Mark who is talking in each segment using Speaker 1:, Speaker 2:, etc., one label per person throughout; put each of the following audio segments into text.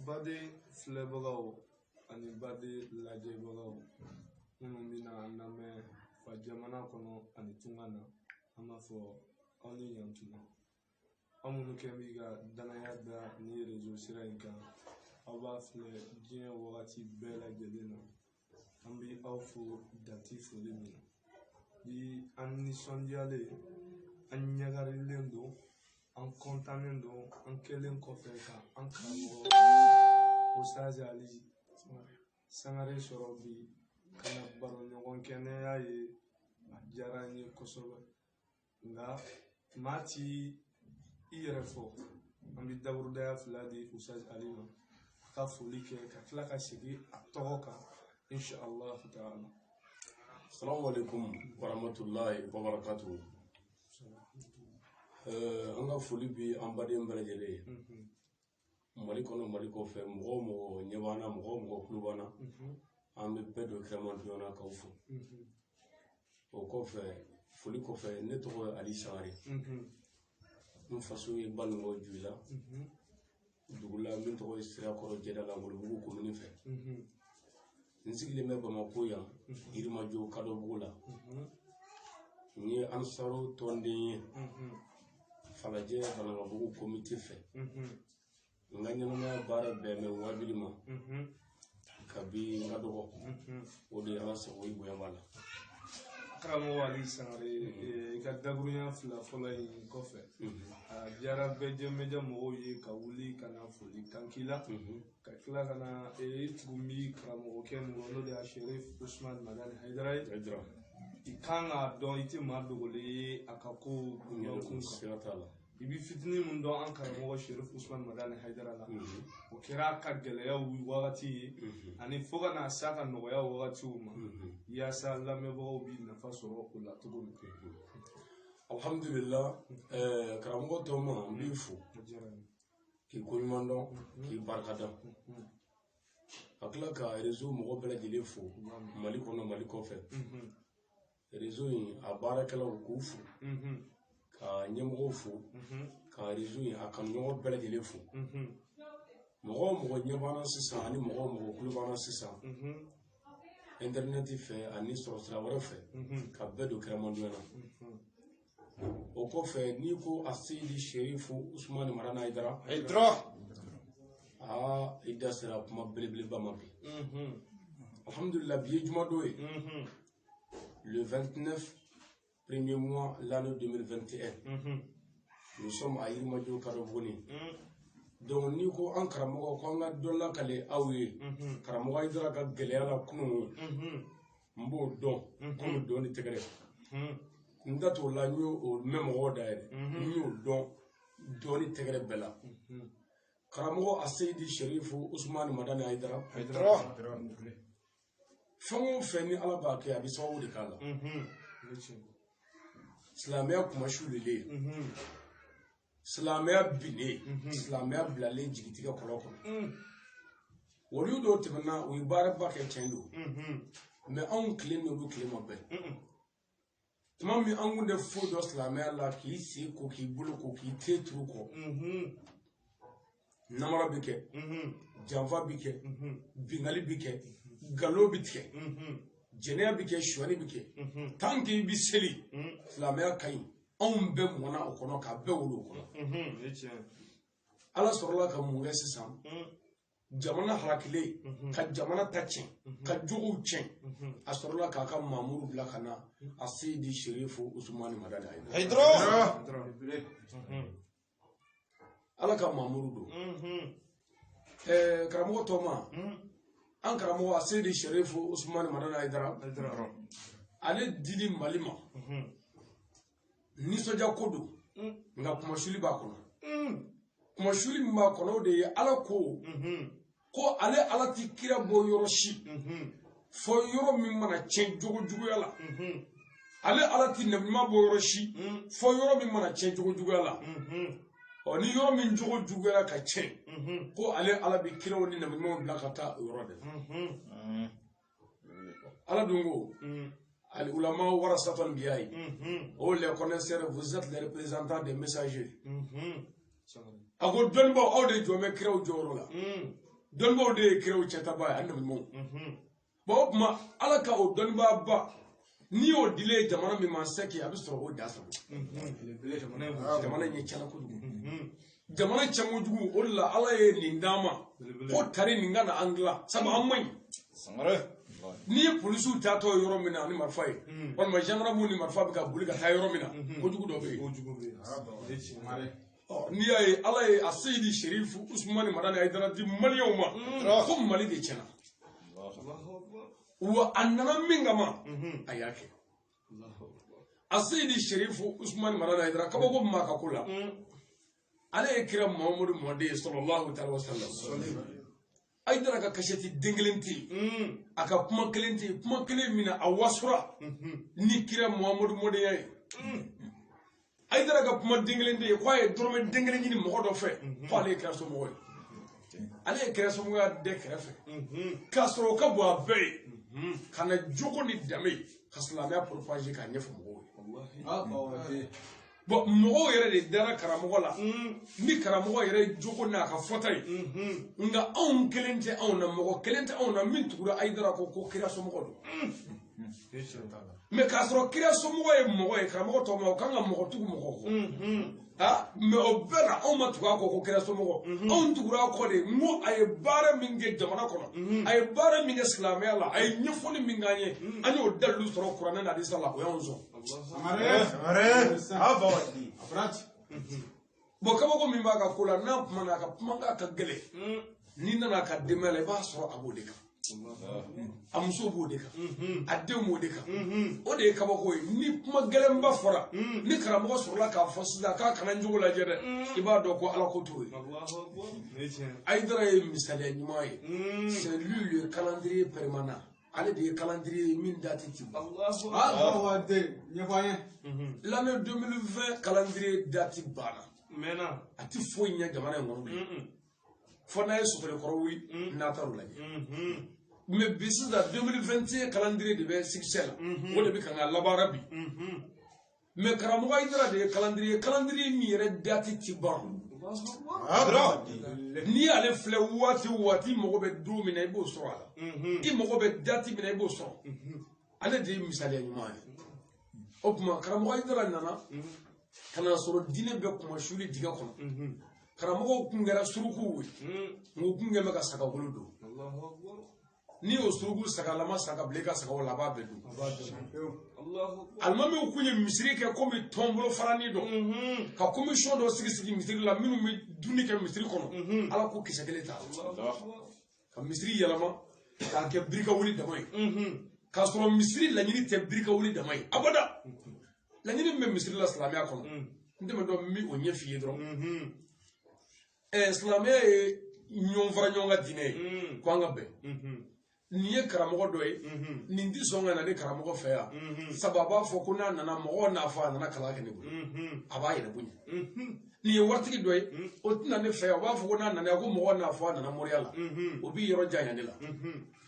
Speaker 1: Bade filɛbagaw ani bade lajɛbagaw minnu bɛna lamɛn fa jamana kɔnɔ ani tunga na an b'a fɔ aw ni ɲantuma aw minnu kɛ b'i ka danaya da ni rezo sira in kan aw b'a filɛ diɲɛ wagati bɛɛ lajɛlen na an bɛ aw fo dati foli min na bi an nisɔndiyalen an ɲagarilen don an kɔntannen don an kɛlen kɔfɛ ka an karamɔgɔ Ustaz Ali Sangare sɔrɔ bi ka na baroɲɔgɔn kɛ ne y'a ye a diyara n ye kosɛbɛ nka maa ti i yɛrɛ fɔ an bɛ daburudaya fila di Ustaz Ali ma ka foli kɛ ka tila ka segin a tɔgɔ kan inshallah ta'ala.
Speaker 2: Assalamu alaikum warahmatullahi wabarakatuh. An ka foli bi an baden bɛɛ lajɛlen ye Mali kɔnɔ Mali kɔfɛ mɔgɔ mɔgɔ ɲɛ b'an na mɔgɔ mɔgɔ tulo b'an na an bɛ bɛɛ don kiramantonya k'aw fo o kɔfɛ foli kɔfɛ ne tɔgɔ ye Ali Sangare n faso ye Banikɔ Joyila dugu la min tɔgɔ ye Sirakɔrɔ Jɛdala Wolobugu komini fɛ n sigilen bɛ Bamako yan Yirimajɔ Kadɔbugu la n ye Ansaru tɔnden ye Falajɛ Banankabugu komite fɛ n ka ɲɛnamaya baara bɛɛ mɛ wabili ma kabi n ka dɔgɔ o de Ala sago i bonya b'a la.
Speaker 1: Karamɔgɔ Ali Sangare i ka daburunya fila fɔlɔ in kɔfɛ a diyara bɛɛ mɔgɔw ye ka wuli ka na foli kan k'i la ka tila ka na tugun bi karamɔgɔkɛ mɔgɔ n'o de y'a Sherif Usman Madani Haidara ye i kan k'a dɔn i tɛ maa dogolen ye a ka ko kun kan i bɛ fitinin min dɔn an karamɔgɔ Sherif Usman Madani Haidara la o kɛra ka gɛlɛyaw wagati ye ani fo ka na s'a ka nɔgɔya wagatiw ma yaasa lamɛnbagaw bɛ nafa sɔrɔ o la cogo min.
Speaker 2: Alhamdulillah karamɔgɔ tɔw ma n b'i fo k'i koɲuman dɔn k'i barika da ka tila ka réseau mɔgɔ bɛɛ lajɛlen fo Mali kɔnɔ Mali kɔfɛ réseau in a baarakɛlaw k'u fo ka ɲɛmɔgɔw fo ka réseau in a kanuɲɔgɔn bɛɛ lajɛlen fo mɔgɔ mɔgɔ ɲɛ b'an na sisan ani mɔgɔ mɔgɔ tulo b'an na sisan internet fɛ ani sɔrɔsira wɛrɛ fɛ ka bɛɛ don kiramantonya na o kɔfɛ n'i ko a Seydi Sherifu Usman Madani Haidara i da sera kuma belebeleba ma bi alhamdulillah bi ye jumadon ye le 29 premier mois l'année 2021 nous sommes à Yirimajɔ Kadɔbuguni donc n'i ko an karamɔgɔ ko an ka dɔ lakale aw ye karamɔgɔ Haidara ka gɛlɛya la kunun n b'o dɔn komi dɔn ni tɛgɛrɛ n da t'o la n y'o mɛn mɔgɔw da yɛrɛ n y'o dɔn dɔn ni tɛgɛrɛ bɛɛ la karamɔgɔ a Seydi Sherifu Usman Madani Haidara fɛn o fɛn ni Ala b'a kɛ a bɛ sababu de k'a la silamɛya kumasiwlen silamɛya binnen silamɛya bilalen jigitigɛ kɔlɔ kɔnɔ olu dɔw tɛmɛna u ye baaraba kɛ tiɲɛ don mais anw tilen n'olu tile ma bɛn tuma min an kun tɛ foyi dɔn silamɛya la k'i sen ko k'i bolo ko k'i te turu kɔ namara bɛ kɛ janfa bɛ kɛ bingali bɛ kɛ nkalon bɛ tigɛ jɛnɛya bɛ kɛ suɲɛni bɛ kɛ tant que i bɛ seli silamɛya ka ɲi anw bɛɛ mɔna o kɔnɔ k'a bɛɛ wolo o kɔnɔ Ala sɔrɔla ka mun kɛ sisan jamana harakilen ka jamana ta tiɲɛ ka jogow tiɲɛ a sɔrɔla k'a ka mamuru bila ka na a Seydi Sherifu Usman Madani Haidara Ala ka mamuru don karamɔgɔ tɔ ma an karamɔgɔ a Seydi Sherifu Usman Madani Haidara ale dili Mali ma nisɔndiya ko don nka kumasuli b'a kɔnɔ kumasuli min b'a kɔnɔ o de ye Ala ko ko ale Ala ti kira bɔ yɔrɔ si fɔ yɔrɔ min mana tiɲɛ jogo juguya la ale Ala ti nabi ɲuman bɔ yɔrɔ si fɔ yɔrɔ min mana tiɲɛ jogo juguya la ni yɔrɔ min jogo juguyara ka tiɲɛ ko ale Ala bi kiraw ni nabi ɲumanw bila ka taa o yɔrɔ de Ala dun ko Al-Ulama warasatul anbiya. Oh les connaisseurs, vous êtes les représentants des messagers. ako dɔnnibaw aw de jɔn bɛ kiraw jɔyɔrɔ la dɔnnibaw de ye kiraw cɛtaba ye ani nabiɲumanw bon o tuma ala ka o dɔnnibaaba n'i y'o dilen jamana min ma sɛki a bɛ sɔrɔ o da sago jamana ɲɛ cɛla kojugu jamana cɛ kojugu o de la ala ye nin d'an ma ko tari nin ka na an dilan sabu an man ɲi n'i ye polisiw taatɔ yɔrɔ min na ni marifa ye walima gendarmew ni marifa bɛ ka boli ka taa yɔrɔ min na kojugu dɔ bɛ yen n'i y'a ye ala ye a seyidi sherifu usumani madani ayidara di maliyɛnw ma ko mali de tiɲɛna wa a nana min kama a y'a kɛ a seyidi sherifu usumani madani ayidara kabako maa ka ko la ale ye kira muhamadu mɔden ye sallallahu alaihi wasallam ayidara ka kasɛti den kelen tɛ yen a ka kuma kelen tɛ yen kuma kelen min na a wasura ni kira muhamadu mɔdenya ye ayidara ka kuma den kelen tɛ yen k'a ye dɔrɔmɛ den kelen ɲini mɔgɔ dɔ fɛ ko ale ye kira somɔgɔ ye ale ye kira somɔgɔya dɛ kɛrɛfɛ k'a sɔrɔ o ka bon a bɛɛ ye ka na jogo ni danbe ka silamɛya propage k'a ɲɛfɔ mɔgɔw ye bon mɔgɔw yɛrɛ de dara karamɔgɔ la ni karamɔgɔ yɛrɛ jogo n'a ka fɔta ye nka anw kelen tɛ anw na mɔgɔ kelen tɛ anw na min tugura ayidara ko kira somɔgɔ don mais k'a sɔrɔ kira somɔgɔ ye mɔgɔ ye karamɔgɔ tɔ ma o kan ka mɔgɔ tugu mɔgɔ kɔ mais o bɛɛ la anw ma tugu a kɔ ko kira somɔgɔ anw tugura a kɔ de n ko a ye baara min kɛ jamana kɔnɔ a ye baara min kɛ silamɛya la a ye ɲɛfɔli min k'an ye an y'o dalilu sɔrɔ kuranɛ na hadisa la o y'anw sɔn bon kabako min b'a ka ko la n'a kumana a ka kumakan ka gɛlɛn n'i nana a ka denbaya la i b'a sɔrɔ a b'o de kan a muso b'o de kan a denw b'o de kan o de ye kabako ye ni kuma gɛlɛnba fɔra ni karamɔgɔ sɔrɔla k'a fɔ sisan k'a kana jogo lajɛ dɛ i b'a dɔn ko ala ko t'o ye ayidara ye misaliya ɲuman ye c'est lui le calendrier permanent ale de ye calendrier ye min date ti ban l'année 2020 calendrier date banna a ti foyi ɲɛ jamana in kɔnɔ fo n'a ye sokɛlikɔrɔ wuli n'a taar'o lajɛ mais bi sisan 2021 calendrier de bɛ succès la o de bɛ kan ka labaara bi mais karamɔgɔ ayidara de ye calendrier min yɛrɛ date ti ban n'i y'ale filɛ waati o waati i mago bɛ don min na i b'o sɔrɔ a la i mago bɛ date min na i b'o sɔrɔ ale de ye misaliya ɲuman ye o tuma karamɔgɔ ayidara nana ka na sɔrɔ diinɛ bɛ kuma suli dingɛ kɔnɔ karamɔgɔw kun kɛra surukuw ye ngo kun kɛmɛ ka saga bolo don ni o suruku sagalama saga bilen ka sagaw la a b'a bɛɛ dun alimamiw kun ye misiri kɛ komi tɔnbolo farani dɔn ka commission dɔ sigi misiri la minnu bɛ dumuni kɛ misiri kɔnɔ ala ko kisɛ kelen t'a la ka misiri yɛlɛma k'a kɛ birika wuli dama ye k'a sɔrɔ misiri laɲini tɛ birika wuli dama ye abada laɲini min bɛ misiri la silamɛya kɔnɔ n tɛmɛ dɔn n bɛ o ɲɛ f'i ye dɔrɔn silamɛya ye ɲɔgɔn fara ɲɔgɔn ka diinɛ ye ko an ka bɛn nin ye karamɔgɔ dɔ ye nin tɛ sɔn ka na ni karamɔgɔ fɛ yan sabu a b'a fɔ ko n'a nana mɔgɔw n'a fɔ a nana kalan kɛ ne bolo a b'a yɛrɛ bonya nin ye waritigi dɔ ye o tɛna ne fɛ yan o b'a fɔ ko n'a nana ko mɔgɔw n'a fɔ a nana mɔriya la o b'i yɔrɔ janya ne la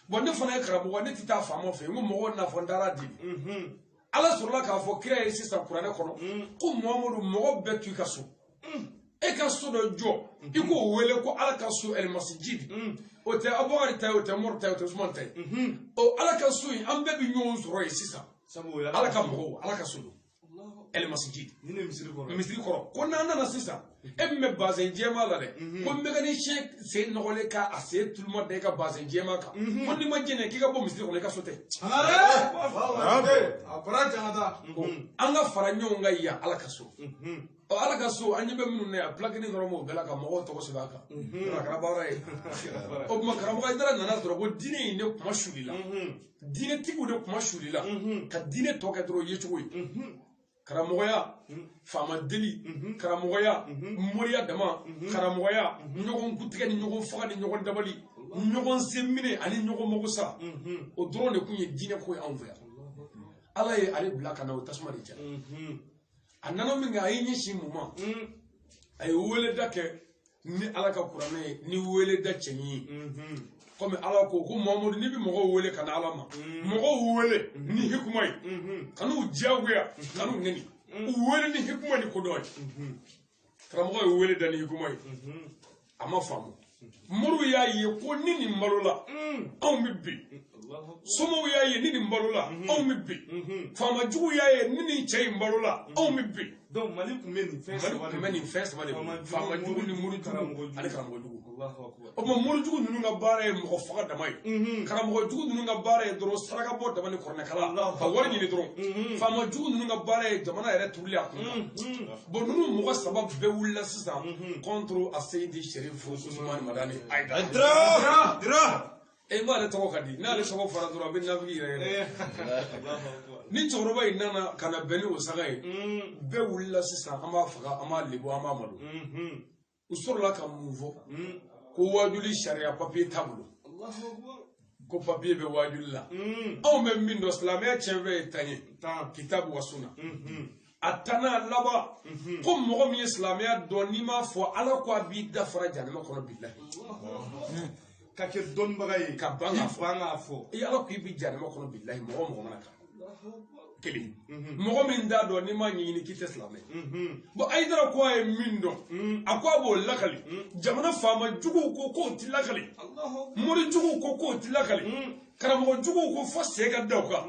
Speaker 2: bon ne fana ye karamɔgɔ ne tɛ taa faama fɛ yen ko mɔgɔw n'a fɔ n taara di ala sɔrɔla k'a fɔ kira ye sisan kuranɛ kɔnɔ ko muhamadu mɔgɔ bɛɛ to i ka so e ka so dɔ jɔ i k'o wele ko ala ka so ɛlmasijidi o tɛ abubakari ta ye o tɛ mɔri ta ye o tɛ usman ta ye o ala ka so in an bɛɛ bɛ ɲɔgɔn sɔrɔ yen sisan ala ka mɔgɔw ala ka so don ɛlmasijidi misiri kɔrɔ ko n'an nana sisan e min bɛ bazɛn jɛma la dɛ ko mécanicien sen nɔgɔlen ka a sen tuluma da i ka bazɛn jɛma kan ko n'i ma jɛnɛ k'i ka bɔ misiri kɔnɔ i ka so tɛ an ka fara ɲɔgɔn kan yan ala ka so ala ka so an ɲɛ bɛ minnu na yan pilakini dɔrɔn m'o bɛɛ la ka mɔgɔw tɔgɔ sɛbɛn a kan a kɛra baara ye o tuma karamɔgɔ ayidara nana sɔrɔ ko diinɛ in de kuma suli la diinɛtigiw de kuma suli la ka diinɛ tɔ kɛ dɔrɔn yecogo ye karamɔgɔya faama deli karamɔgɔya moriya dama karamɔgɔya ɲɔgɔn kutigɛ ni ɲɔgɔn faga ni ɲɔgɔn dabali ɲɔgɔn sen minɛ ani ɲɔgɔn mago sa o dɔrɔn de tun ye diinɛ ko ye anw fɛ yan ala ye ale bila ka na o tasuma de jara a nana min kɛ a ye ɲɛsin mun ma a ye weleda kɛ ni ala ka kuranɛ ye ni weleda cɛɲi ye komi ala ko ko muhamadu ni bɛ mɔgɔw wele ka na ala ma mɔgɔw wele ni hikuma ye kan'u diyagoya kan'u nɛni u wele ni hikuma ni kodɔn ye karamɔgɔ ye wele da ni hikuma ye a ma faamu muru y'a ye ko ni nin balola anw bɛ bi somɔgɔw y'a ye ni nin balola anw bɛ bi faamajugu y'a ye ni nin cɛ in balola anw bɛ bi
Speaker 1: donc Mali tun bɛ nin fɛn saba de
Speaker 2: faamajugu ni murujugu ani karamɔgɔjugu o tuma murujugu ninnu ka baara ye mɔgɔ faga dama ye karamɔgɔjugu ninnu ka baara ye dɔrɔn saraka bɔ dama ni kɔrɔnɛkala ka wari ɲini dɔrɔn faamajugu ninnu ka baara ye jamana yɛrɛ turuli a kun bon ninnu mɔgɔ saba bɛɛ wulila sisan contre Aseyidi Sherifu Usumani Madani Aidara m'ale tɔgɔ ka di n'ale tɔgɔ fara dɔrɔn a bɛ nafigi yɛrɛ ni cɛkɔrɔba in nana ka na bɛn ni o saga ye bɛɛ wulila sisan an b'a faga an b'a lebu an b'a malo u sɔrɔla ka mun fɔ ko wajuli sariya papiye t'a bolo ko papiye bɛ wajuli la anw bɛ min dɔn silamɛya tiɲɛfɛ ye tan ye kitabu wa sunna a tanna laban ko mɔgɔ min ye silamɛya dɔn n'i m'a fɔ ala ko a b'i dafara jahanama kɔnɔ bilahi
Speaker 1: ka kɛ dɔnnibaga ye
Speaker 2: ka ban k'a fɔ
Speaker 1: an k'a fɔ
Speaker 2: ala ko i bɛ jahanama kɔnɔ bilahi mɔgɔ mɔgɔ mana kan kelen mɔgɔ min t'a dɔn n'i m'a ɲɛɲini k'i tɛ silamɛ bon Aidara ko a ye min dɔn a ko a b'o lakali jamana faamajuguw ko k'o ti lakali morijuguw ko k'o ti lakali karamɔgɔjuguw ko fɔ sen ka da o kan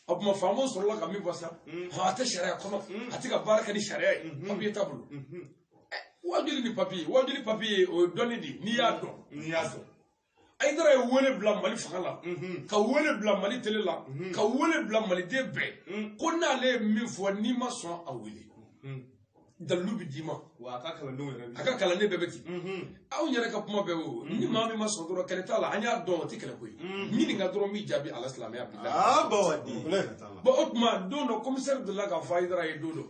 Speaker 2: o tuma faamaw sɔrɔla ka min fɔ sa a tɛ sariya kɔnɔ a tɛ ka baara kɛ ni sariya ye papiye t'a bolo wajuli ni papiye o ye dɔnni de n'i y'a dɔn Aidara ye wele bila Mali fanga la ka wele bila Mali télé la ka wele bila maliden bɛɛ ko n'ale ye min fɔ n'i ma sɔn a wele dalilu bɛ d'i ma
Speaker 1: wa a ka
Speaker 2: kalanden bɛɛ bɛ ten anw yɛrɛ ka kuma bɛɛ o ni maa min ma sɔn dɔrɔn kɛlɛ t'a la an y'a dɔn o tɛ kɛlɛ ko ye ɲininka dɔrɔn min jaabi ala silamɛya bila bon o tuma don dɔ commissaire delila ka fɔ Aidara ye don dɔ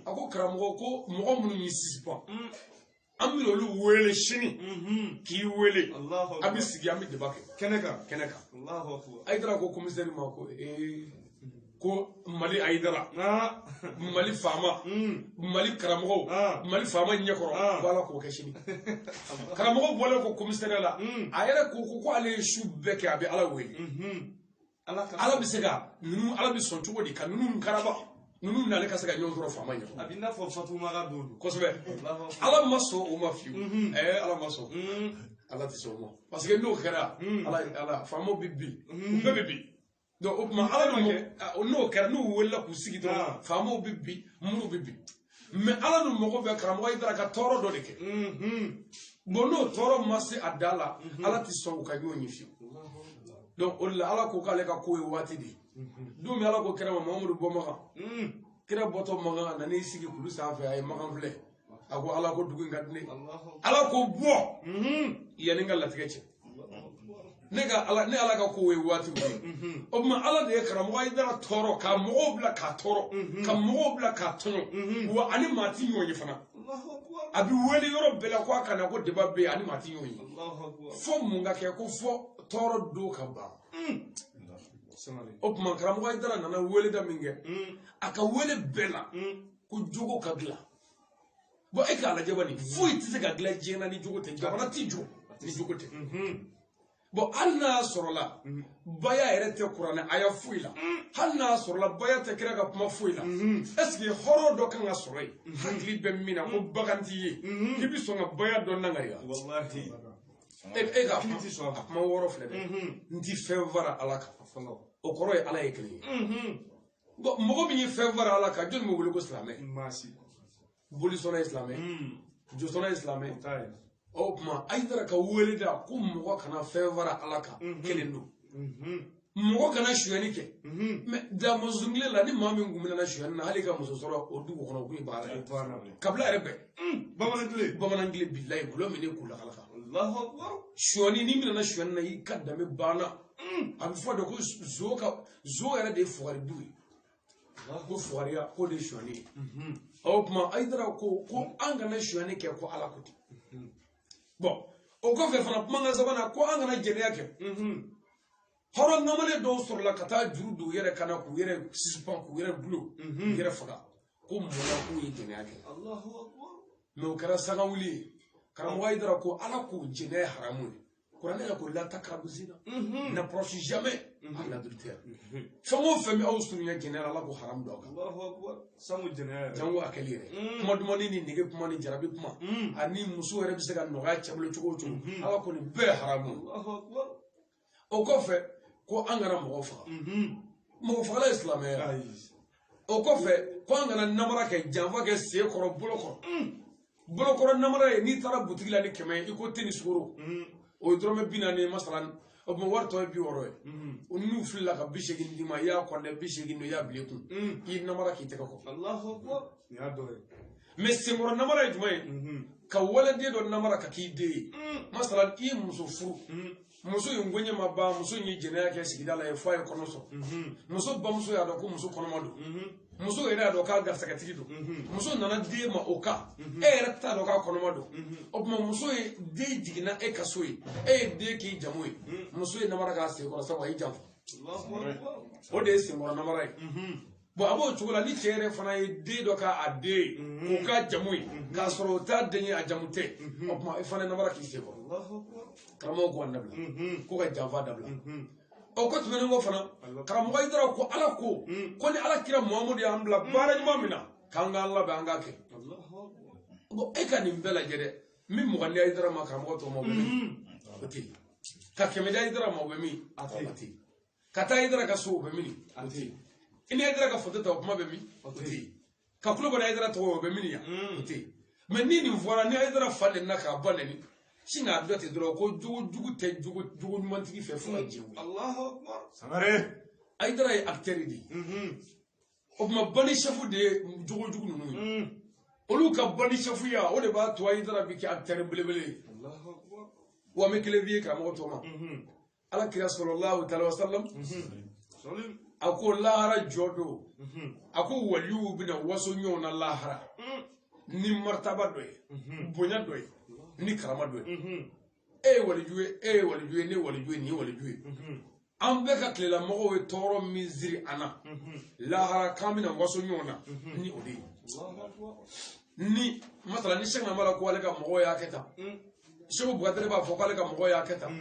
Speaker 2: a ko karamɔgɔ ko mɔgɔ minnu y'i suspend an bɛ olu wele sini k'i wele a bɛ sigi an bɛ débat kɛ kɛnɛ kan Aidara ko commissaire ma ko Mali Aidara Mali faama Mali karamɔgɔw Mali faama ɲɛkɔrɔ ko ala k'o kɛ sini karamɔgɔ bɔlen ko commissaire la a yɛrɛ ko ale ye su bɛɛ kɛ a bɛ ala wele ala bɛ se ka ninnu ala bɛ sɔn cogo di ka ninnu karaba ninnu n'ale ka se ka ɲɔgɔn sɔrɔ faama ɲɛ
Speaker 1: a bɛ n'a fɔ Fatuma ka don
Speaker 2: kosɛbɛ ala ma sɔn o ma fiyewu ala ma sɔn ala tɛ sɔn o ma parce que n'o kɛra ala faamaw bɛ bin u bɛɛ bɛ bin donc o tuma ala n'o kɛra n'u welela k'u sigi dɔrɔn faamaw bɛ bin muru bɛ bin mais ala n'u mago bɛ karamɔgɔ Aidara ka tɔɔrɔ dɔ de kɛ bon n'o tɔɔrɔ ma se a da la ala tɛ sɔn u ka ɲɔgɔn ye fiyewu donc o de la ala ko k'ale ka ko ye waati de don min ala ko kɛra ma Mamadu bɔ Makan kira bɔtɔ Makan a nan'i sigi kulu sanfɛ a ye Makan filɛ a ko ala ko dugu in ka di ne ala ko bɔ yanni n ka latigɛ cɛ ne ala ka ko ye waati ye o tuma ala de ye karamɔgɔ Aidara tɔɔrɔ ka mɔgɔw bila k'a tɔɔrɔ ka mɔgɔw bila k'a tɔɲɔ wa ani maa ti ɲɔgɔn ye fana a bɛ wele yɔrɔ bɛɛ la ko a kana ko débat bɛ yen ani maa ti ɲɔgɔn ye fo mun ka kɛ ko fɔ tɔɔrɔ don ka ban o tuma karamɔgɔ Aidara nana wele da min kɛ a ka wele bɛɛ la ko jogo ka dilan bon e k'a lajɛ bani foyi tɛ se ka dilan diɲɛ na ni jogo tɛ jamana tɛ jɔ ni jogo tɛ bon hali n'a sɔrɔla baya yɛrɛ tɛ kuranɛ aya foyi la hali n'a sɔrɔla baya tɛ kira ka kuma foyi la est ce que hɔrɔn dɔ kan ka sɔrɔ yen hakili bɛ min na ko bagan t'i ye k'i bɛ sɔn ka baya dɔ nangariya e ka a kuma wɔɔrɔ filɛ dɛ n ti fɛn fara ala kan o kɔrɔ ye ala ye kelen ye bon mɔgɔ min ye fɛn fara ala kan jɔn bɛ wele ko silamɛ bolisɔnna ye silamɛ jɔsɔnna ye silamɛ o tuma Aidara ka wele da ko mɔgɔ kana fɛn fara ala kan kelen don mɔgɔ kana suyani kɛ mais da musungile la ni maa min kun bɛna suyani na hali ka muso sɔrɔ o dugu kɔnɔ k'u ye baara ye kabila yɛrɛ bɛɛ bamanankile bilayi gulo min k'u la ala kan suyani ni mina suyani na i ka danbe banna a bɛ fɔ de ko zo yɛrɛ de ye fugari du ye ko fugariya ko de ye suyani ye o tuma Aidara ko an kana suyani kɛ ko ala ko ten bon o kɔfɛ fana kumakan sabanan ko an kana jɛnɛya kɛ hɔrɔn ŋamalen dɔw sɔrɔla ka taa juru don u yɛrɛ kana k'u yɛrɛ suspend k'u yɛrɛ bulon k'u yɛrɛ faga ko mun na k'u ye jɛnɛya kɛ mais o kɛra sangawuli ye karamɔgɔ Aidara ko ala k'o jɛnɛya haramu ye kuranɛ y'a ko la taqrabu zina n'approche jamais à l'adultère fɛn o fɛn bɛ aw surunya jɛnɛya ala ko haram don jango a kɛli yɛrɛ kuma dumani ni nege kuma ni jarabi kuma ani muso yɛrɛ bɛ se ka nɔgɔya cɛ bolo cogo o cogo ala ko nin bɛɛ haramu o kɔfɛ ko an kana mɔgɔ faga mɔgɔ fagala ye silamɛya o kɔfɛ ko an kana namara kɛ janfa kɛ sen kɔrɔ bolo kɔrɔ bolo kɔrɔ namara ye n'i taara butigi la ni 100 i ko te ni sukoro o ye dɔrɔmɛ 40 masalan o tuma wari tɔ ye 60 ye o n'u filila ka 80 d'i ma i y'a kɔnɛ 80 don i y'a bila i kun k'i namara k'i tɛgɛ kɔ mais senkɔrɔ namara ye jumɛn ye ka waliden dɔ namara ka k'i den ye masalan i ye muso furu muso in goɲɛ ma ban muso in ye jɛnɛya kɛ sigida la ye f'a ye kɔnɔ sɔrɔ muso bamuso y'a dɔn ko muso kɔnɔma don muso yɛrɛ y'a dɔn k'a garisɛgɛtigi don muso nana den ma o kan e yɛrɛ t'a dɔn k'a kɔnɔma don o tuma muso ye den jiginna e ka so ye e ye den k'i jamu ye muso ye namara k'a senkɔrɔ sabu a y'i janfa o de ye senkɔrɔ namara ye bon a b'o cogo la ni cɛ yɛrɛ fana ye den dɔ k'a den ye k'o k'a jamu ye k'a sɔrɔ o t'a den ye a jamu tɛ o tuma e fana ye namara k'i senkɔrɔ karamɔgɔ ko an dabila ko ka janfa dabila o ko tɛmɛnen ko fana karamɔgɔ Hayidara ko ala ko ni ala kira Muhamadu y'an bila baara ɲuman min na k'an k'an labɛn an k'a kɛ bon e ka nin bɛɛ lajɛ dɛ min mugan di Hayidara ma karamɔgɔ tɔw ma o bɛ min o tɛ yen ka 100 di Hayidara ma o bɛ min a tɛ yen ka taa Hayidara ka so o bɛ min o tɛ yen i ni Hayidara ka foto ta o kuma bɛ min o tɛ yen ka Kulibali Hayidara tɔgɔ o bɛ min yan o tɛ yen mais ni nin fɔra ni Hayidara fa nɛnina k'a ba nɛni si n'a dɔ ten dɔrɔn ko jogo tɛ jogo ɲumantigi fɛ fo ka jɛn
Speaker 1: Sangare
Speaker 2: Hayidara ye acteur de ye o tuma bani chef de ye jogo jugu ninnu ye olu ka bani chefuya o de b'a to Hayidara bi kɛ acteur belebele ye wa an bɛ kelen f'i ye karamɔgɔ tɔ ma ala kira sallallahu alaihi wa sallam a ko lahara jɔ don a ko waliyu bɛna waso ɲɔgɔn na lahara ni martaba dɔ ye bonya dɔ ye ni karama dɔ ye e ye waliju ye e ye waliju ye ne ye waliju ye nin ye waliju ye an bɛɛ ka tilelamɔgɔw ye tɔɔrɔ min ziri an na lahara k'an bɛna waso ɲɔgɔn na ni o de ye ni masala ni Sɛki Amadu ko ale ka mɔgɔw y'a kɛ tan Seku Bukatari b'a fɔ ko ale ka mɔgɔw y'a kɛ tan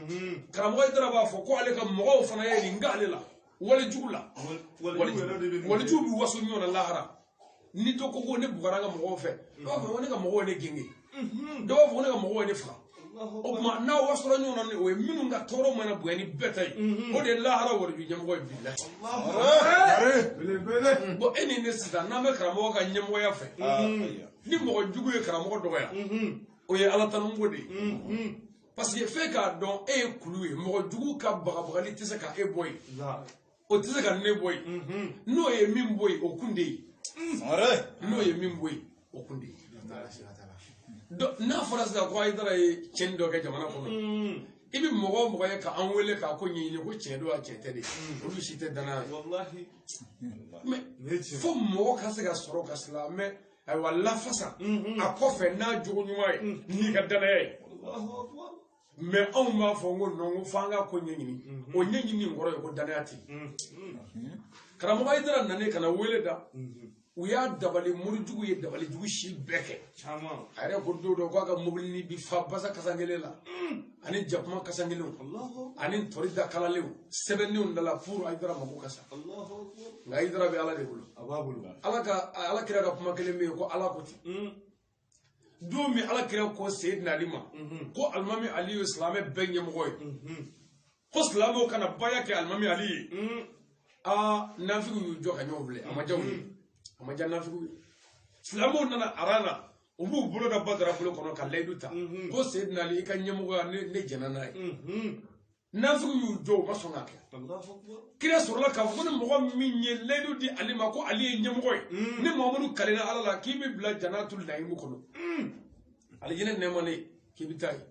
Speaker 2: karamɔgɔ Hayidara b'a fɔ ko ale ka mɔgɔw fana ye nin k'ale la walijugu la walijugu bɛ waso ɲɔgɔn na lahara ni dɔ ko ne bugara an ka mɔgɔw fɛ dɔw b'a fɔ ko ne ka mɔgɔw ye ne genge dɔw b'a fɔ ko ne ka mɔgɔw ye ne faga o tuma n'aw wasora ɲɔgɔn na o ye minnu ka tɔɔrɔ mana bonya ni bɛɛ ta ye o de ye lahara waliju ɲɛmɔgɔ ye bilahi bon e ni ne sisan n'an bɛ karamɔgɔ ka ɲɛmɔgɔya fɛ ni mɔgɔ jugu ye karamɔgɔ dɔgɔya o ye ala tanunko de ye parce que f'e k'a dɔn e ye kulu ye mɔgɔ jugu ka bagabagali tɛ se ka e bɔ yen o tɛ se ka ne bɔ yen n'o ye min bɔ yen o kun de ye n'o ye min bɔ yen o kun de ye n'a fɔra sisan ko Hayidara ye tiɲɛni dɔ kɛ jamana kɔnɔ i bɛ mɔgɔ o mɔgɔ ye k'an wele k'a ko ɲɛɲini ko tiɲɛ don a tiɲɛ tɛ de olu si tɛ danaya mais fo mɔgɔ ka se ka sɔrɔ ka silamɛ ayiwa lafasa a kɔfɛ n'a jogo ɲuman ye n'i ka danaya ye mais anw b'a fɔ ko non ko f'an ka ko ɲɛɲini o ɲɛɲini in kɔrɔ ye ko danaya tɛ yen karamɔgɔ Hayidara nanen ka na wele da u y'a dabali morijugu ye dabalijugu si bɛɛ kɛ a yɛrɛ ko don dɔ k'a ka mobili bi fa basa kasankelen la ani jakuma kasankelenw ani tori da kalalenw sɛbɛnnenw dala pour Hayidara mako kasa nka Hayidara bɛ ala de bolo ala kira ka kuma kelen bɛ yen ko ala ko ten don min ala kira ko Seyidina Ali ma ko alimami Ali ye silamɛ bɛɛ ɲɛmɔgɔ ye ko silamɛw kana baya kɛ alimami Ali ye nafigiw y'u jɔ ka ɲɔgɔn filɛ a ma diya u ye a ma diya nafigiw ye silamɛw nana arana u b'u bolo da Badara bolo kɔnɔ ka layidu ta ko Seyidina Ali i ka ɲɛmɔgɔya ne jɛnna n'a ye nafigiw y'u jɔ u ma sɔn k'a kɛ kira sɔrɔla k'a fɔ ko ni mɔgɔ min ye layidu di Ali ma ko Ali ye ɲɛmɔgɔ ye ni Muhamadu kalenna ala la k'i bɛ bila Janatul Na'imu kɔnɔ alijinɛ nɛɛma ne k'i bɛ taa ye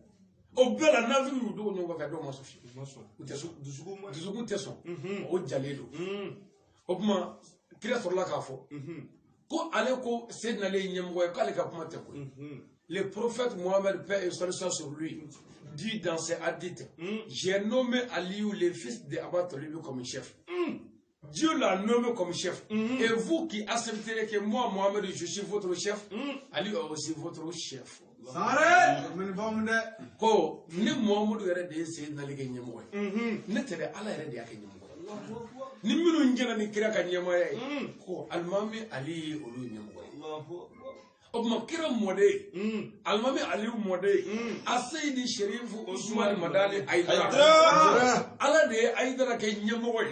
Speaker 2: o bɛɛ la nafigiw y'u dogo ɲɔgɔn kɔfɛ dɔw ma sɔn fiyewu u tɛ sɔn dusukun tɛ sɔn o jalen don o tuma kira sɔrɔla k'a fɔ ko ale ko Seyidina Ali ye ɲɛmɔgɔ ye k'ale ka kuma tɛ koyi le prophète Mohammed paix et salut sur lui dit dans ses hadiths j'ai nommé Aliou le fils de Aba Talib comme chef Dieu l'a nommé comme chef. Et vous qui accepterez que moi, Mohamed, je suis votre chef, Ali est aussi votre chef. Ko ni Mohamed yɛrɛ de ye Seydina Ali kɛ ɲɛmɔgɔ ye. Ne tɛ dɛ, Ala yɛrɛ de y'a kɛ ɲɛmɔgɔ ye. Ni minnu jɛna ni kira ka ɲɛmɔgɔya ye, ko Alimami Ali ye olu ɲɛmɔgɔ ye. O tuma kira mɔden, Alimami Aliyu mɔden, a Seydi Sherifu Usmani Madani Ayidara. Ala de ye Ayidara kɛ ɲɛmɔgɔ ye.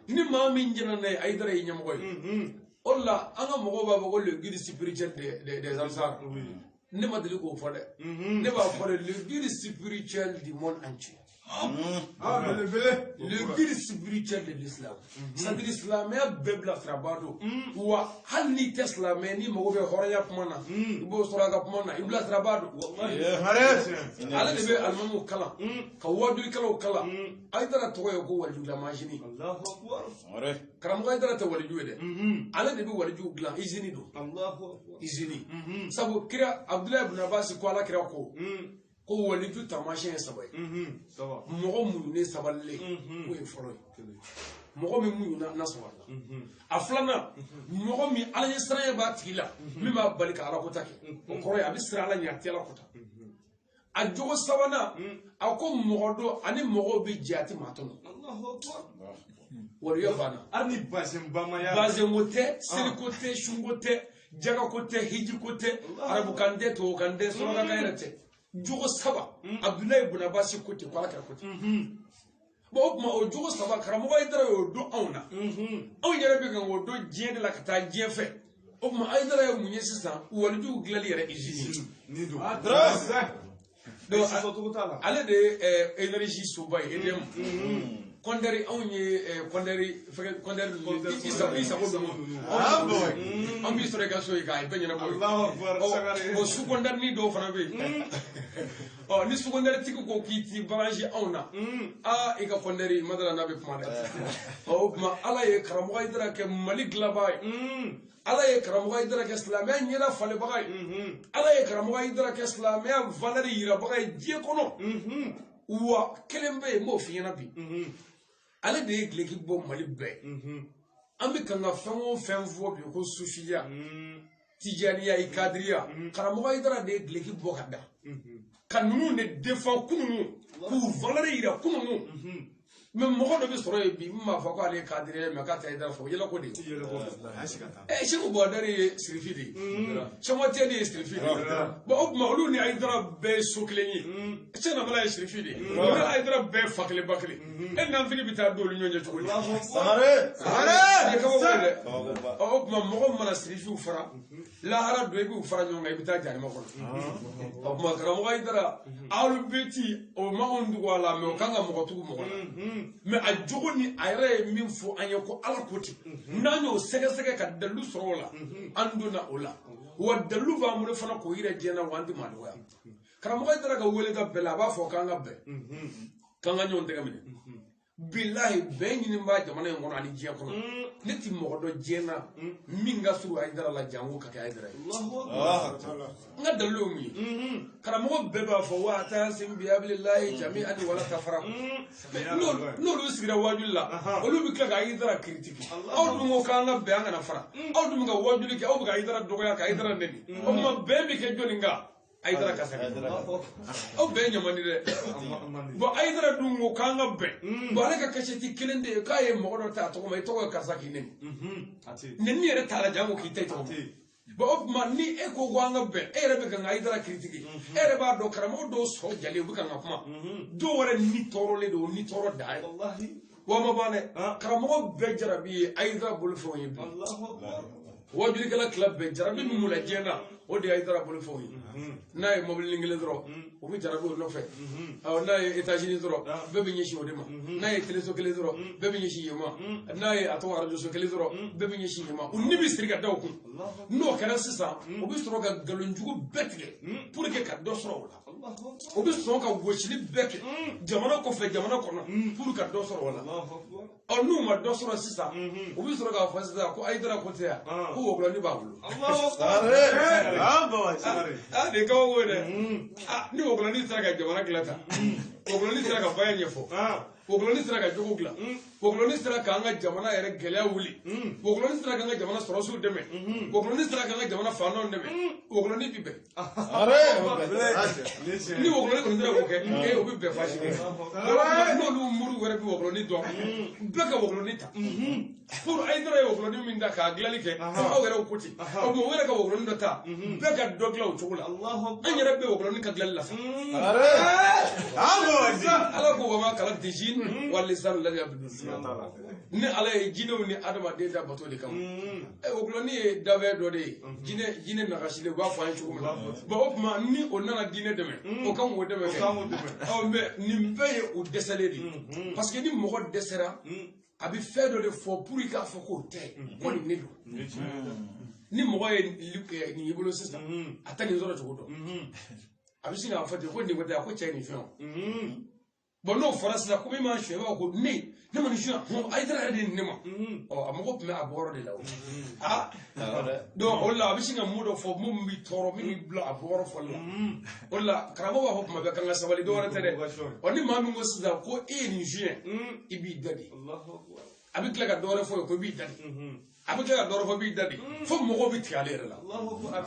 Speaker 2: Ni maa min jɛna n'a ye, Ayidara ye ɲɛmɔgɔ ye. O la an ka mɔgɔw b'a fɔ ko le guide spirituel des Ansar. Ne ma deli k'o fɔ dɛ. Ne b'a fɔ le guide spirituel du monde entier. Le guide spirituel de l'islam. C'est-à-dire l'islamia bɛɛ bila siraba don. Wa hali n'i tɛ silamɛ ni mago bɛ hɔrɔnya kuma na, i b'o sɔrɔ a ka kuma na, i bila siraba don. Ale de bɛ alimamuw kalan, ka wajulikɛlaw kalan. Ayidara tɔgɔ ye ko walijula manzini. Karamɔgɔ Ayidara tɛ waliju ye dɛ. Ale de bɛ waliju dilan, izini don. Izini. Sabu kira Abdulayi ibn Abbas ko Ala kira ko. Ko waliju tamasiyɛn ye saba ye. Mɔgɔ muɲunen sabalilen, o ye fɔlɔ ye. Mɔgɔ min muɲuna n'a sabalila. A filanan, mɔgɔ min Ala ɲɛ siranɲɛ b'a tigi la, min b'a bali ka Alakota kɛ. O kɔrɔ ye a bɛ siran Ala ɲɛ a tɛ Alakota. A jogo sabanan, a ko mɔgɔ dɔ ani mɔgɔw bɛ jɛ a tɛ maa tɔnɔ. Waliya banna. Hali ni bazɛnko tɛ, seliko tɛ, sunko tɛ, jagako tɛ, hijiko tɛ, arabukan tɛ, tubabukan tɛ, surakakan yɛrɛ tɛ. Jogo saba, Abdulayi ibn Abbas ko ten, ko Ala kira ko ten. Bon o tuma o jogo saba karamɔgɔ Ayidara y'o dɔn anw na. Anw yɛrɛ bɛ ka o dɔn diɲɛ de la ka taa diɲɛ fɛ. O tuma Ayidara ye mun ye sisan walijuw dilanli yɛrɛ usine ye. Ale de ye énergie soba ye, EDM. Kɔndɛri anw ye kɔndɛri Isako dɔn. An b'i sɔrɔ i ka so ye k'a bɛɛ ɲɛnabɔ. O su kɔndɛrini dɔw fana bɛ yen. Ni su kɔndɛritigi ko k'i ti baransi anw na, i ka kɔndɛri madala n'a bɛ kuma dɛ. O tuma Ala ye karamɔgɔ Ayidara kɛ Mali dilanbaa ye. Ala ye karamɔgɔ Ayidara kɛ silamɛya ɲɛda falebaga ye. Ala ye karamɔgɔ Ayidara kɛ silamɛya valeur yirabaga ye diɲɛ kɔnɔ. Wa kelen bɛ yen n b'o f'i ɲɛna bi. Ale de ye gileki bɔ Mali bɛɛ. An bɛ kan ka fɛn o fɛn fɔ bi ko sufiya, tijaniya, kadiriya. Karamɔgɔ Ayidara de ye gileki bɔ ka da. Ka ninnu de défend kunun, k'u valeur yira kunun. Mais mɔgɔ dɔ bɛ sɔrɔ yen bi min b'a fɔ ko ale ye kadiriya mais k'a tɛ Ayidara fɔ, yɛlɛ ko de ye. Seku Buwadari ye sirifi de ye. Sɛmɔtɛ de ye sirifi de ye. Bon o tuma olu ni Ayidara bɛɛ ye so kelen ye. Sɛnabala ye sirifi de ye. Olu ni Ayidara bɛɛ fa kelen ba kelen. E nanfigi bɛ taa don olu ɲɔgɔn cɛ cogo di? Sare! Kabako dɛ. O tuma mɔgɔ mana sirifiw fara, lahara don i b'u fara ɲɔgɔn kan i bɛ taa jahannama kɔnɔ. O tuma karamɔgɔ Ayidara alu bɛ ci o ma anw dogo a la mais o kan ka mɔgɔ tugu mɔgɔ la. Mais a jogo ni a yɛrɛ ye min fɔ an ye ko Ala ko ten. N'an y'o sɛgɛsɛgɛ ka dalilu sɔrɔ o la, an donna o la. Wa dalilu b'an bolo fana k'o yira diɲɛ na wa an tɛ maa dɔgɔya. Karamɔgɔ Ayidara ka wele ka bɛɛ la a b'a fɔ k'an ka bɛn, k'an ka ɲɔgɔn tɛgɛ minɛ. Bilahi bɛn ɲini b'a jamana in kɔnɔ ani diɲɛ kɔnɔ. Ne ti mɔgɔ dɔn diɲɛ na min ka surun Ayidara la janko ka kɛ Ayidara ye. N ka dalilu ye mun ye? Karamɔgɔ bɛɛ b'a fɔ wa atasimu bihablillahi jami'an wala tafarraqu. N'olu sigira wajuli la, olu bɛ tila ka Ayidara critiquer. Aw dun ko k'an ka bɛn an kana fara. Aw dun bɛ ka wajuli kɛ, aw bɛ ka Ayidara dɔgɔya ka Ayidara nɛni. O tuma bɛn bɛ kɛ jɔnni kan? Ayidara ka sɛgɛn. Aw bɛɛ ɲamani dɛ. Bon Ayidara dun ko k'an ka bɛn. Bon ale ka kasɛti kelen de ye k'a ye mɔgɔ dɔ ta a tɔgɔ ma, i tɔgɔ ye karisa k'i nɛni. Nɛni yɛrɛ t'a la janko k'i ta i tɔgɔ. Bon o tuma ni e ko ko an ka bɛn, e yɛrɛ bɛ kan ka Ayidara critiquer. E yɛrɛ b'a dɔn karamɔgɔ dɔw sɔrɔ jalen u bɛ kan ka kuma. Dɔw wɛrɛ ni tɔɔrɔlen don, ni tɔɔrɔ dan ye. Wa ma ban dɛ. Karamɔgɔ bɛɛ jarabi ye Ayidara bolofɛnw ye bi. Wajulikɛla tila bɛɛ jarabi min b'u la diɲɛ na o de ye Ayidara bolofɛnw ye. N'a ye mɔbili kelen dɔrɔn u bɛ jarabi o nɔfɛ. N'a ye étage dɔrɔn bɛɛ bɛ ɲɛsin o de ma. N'a ye téléso kelen dɔrɔn bɛɛ bɛ ɲɛsin yen ma. N'a ye a tɔgɔ arajoso kelen dɔrɔn bɛɛ bɛ ɲɛsin yen ma. U ni bɛ siri ka da o kun. N'o kɛra sisan u bɛ sɔrɔ ka nkalonjugu bɛɛ tigɛ pour que ka dɔ sɔrɔ o la. O bɛ sɔn ka gosili bɛɛ kɛ jamana kɔfɛ jamana kɔnɔ pour ka dɔ sɔrɔ o la. N'u ma dɔ sɔrɔ sisan u bɛ sɔrɔ k'a fɔ sisan ko Ayidara ko tɛ yan ko wɔkulɔni b'a bolo. Ni kabako dɛ. Ni wɔkulɔni sera ka jamana dilan tan, wɔkulɔni sera ka baya ɲɛfɔ,
Speaker 3: Pokoloni sera ka jogo gila pokoloni sera ka anga jamana yɛrɛ gɛlɛya wuli pokoloni sera ka anga jamana sɔrɔsiw dɛmɛ pokoloni sera ka anga jamana faanɔw dɛmɛ pokoloni bi bɛn ni pokoloni kɔni sera k'o kɛ o bi bɛn fasi kɛ n'olu muru wɛrɛ bi pokoloni dɔn bɛɛ ka pokoloni ta pour Haidara ye pokoloni min ta k'a dilali kɛ aw yɛrɛ ko ten o tuma o yɛrɛ ka pokoloni dɔ ta bɛɛ ka dɔ dilan o cogo la an yɛrɛ bɛ pokoloni ka dilali la sa ala ko wa ma kala dijin walisan ladi abdul ni ala ye jinɛw ni adamaden da bato de kama pokoloni ye dabɛ dɔ de ye jinɛ nakasile u b'a fɔ an ye cogo min na bon o tuma ni o nana diinɛ dɛmɛ o kan k'o dɛmɛ kɛ mais nin bɛɛ ye o dɛsɛlen de parce que ni mɔgɔ dɛsɛra a bɛ fɛn dɔ de fɔ pour k'a fɔ k'o tɛ ko nin ne don ni mɔgɔ ye nin y'i bolo sisan a tɛ nin sɔrɔ cogo dɔn a bɛ sin k'a fɔ ten ko nin ko tɛ a ko cɛ ye nin fɛn bon n'o fɔra sisan ko min m'a suɲɛ i b'a fɔ ko ne ma nin suɲɛ Haidara yɛrɛ de ye nin ne ma a mago tun bɛ a bɔyɔrɔ de la o donc o la a bɛ sin ka mun dɔ fɔ mun b'i tɔɔrɔ min b'i bila a bɔyɔrɔ fɔli la o la karamɔgɔ b'a fɔ tuma bɛɛ k'an ka sabali dɔ wɛrɛ tɛ dɛ ni maa min ko sisan ko e ye nin suɲɛ i b'i da de a bɛ tila ka dɔ wɛrɛ fɔ ye ko i b'i da de a bɛ tila ka dɔ wɛrɛ fɔ i b'i da de fo mɔgɔw bɛ tigɛ ale yɛrɛ la a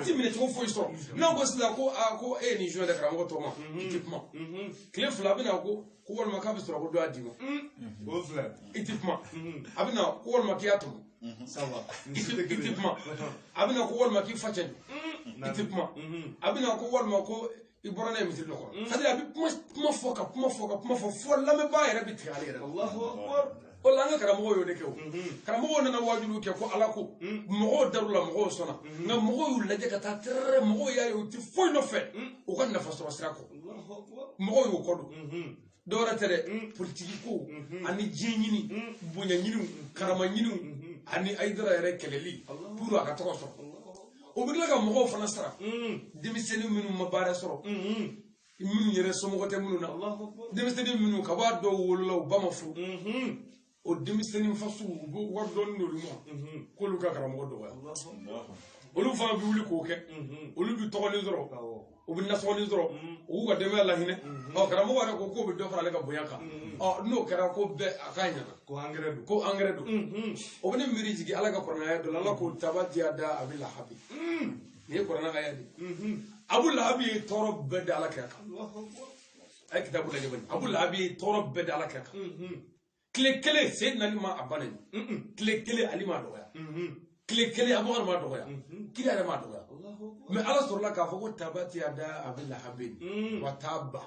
Speaker 3: ti minɛ cogo foyi sɔrɔ n'aw ko sisan ko e ye nin suɲɛ dɛ karamɔgɔ tɔ ma i tɛ kuma tile fila a bɛ na ko walima k'a bɛ sɔrɔ ko dɔ y'a d'i ma i tɛ kuma a bɛ na ko walima k'i y'a tɔmɔ i tɛ kuma a bɛ na ko walima k'i fa cɛnni i tɛ kuma a bɛ na ko walima ko i bɔra n'a ye misiri dɔ kɔnɔ c'est-à-dire a bɛ kuma fɔ ka kuma fɔ fo lamɛnbaa yɛrɛ bɛ tigɛ ale yɛrɛ la o la an ka karamɔgɔw y'o de kɛ o karamɔgɔw nana wajibiw kɛ ko ala ko mɔgɔw dar'u la mɔgɔw sɔnna nka mɔgɔw y'u lajɛ ka taa tɛrɛrɛ mɔgɔw y'a ye u tɛ foyi nɔfɛ u ka nafa sɔrɔ sira kɔ mɔgɔw y'o kɔ don dɔwɛrɛ tɛ dɛ politiki ko ani diɲɛ ɲini bonya ɲiniw karama ɲiniw ani Haidara yɛrɛ kɛlɛli pour a ka tɔgɔ sɔrɔ o bɛ tila ka mɔgɔw fana sara denmisɛnnin minnu ma baara sɔrɔ minnu yɛrɛ somɔgɔ tɛ minnu na denmisɛnnin minnu ka b'a dɔw wolola u ba ma furu o denmisɛnnin faso u bɛ wari dɔɔni d'olu ma k'olu ka karamɔgɔ dɔgɔya olu fana bɛ wuli k'o kɛ olu bɛ tɔgɔnin sɔrɔ u bɛ nasɔngɔnin sɔrɔ u b'u ka denbaya lahinɛ karamɔgɔ yɛrɛ ko k'o bɛ dɔ fara ale ka bonya kan n'o kɛra ko bɛɛ a k'a ɲɛna ko angɛrɛ don o bɛ ne miiri jigin ala ka kuranaya dɔ la ala ko tabatiya da a bɛ lahabi nin ye kuranaya aya de Abu Lahabi ye tɔɔrɔ bɛɛ da ala kɛ kan a ye kitabu lajɛ bani Abu Lahabi ye tɔɔrɔ bɛɛ da ala kɛ kan tile kelen Seydina Ali ma a ba nin tile kelen Ali ma dɔgɔya tile kelen Abubakar ma dɔgɔya kira yɛrɛ ma dɔgɔya mais ala sɔrɔla k'a fɔ ko tabatiya da Abu Lahabi wa tabba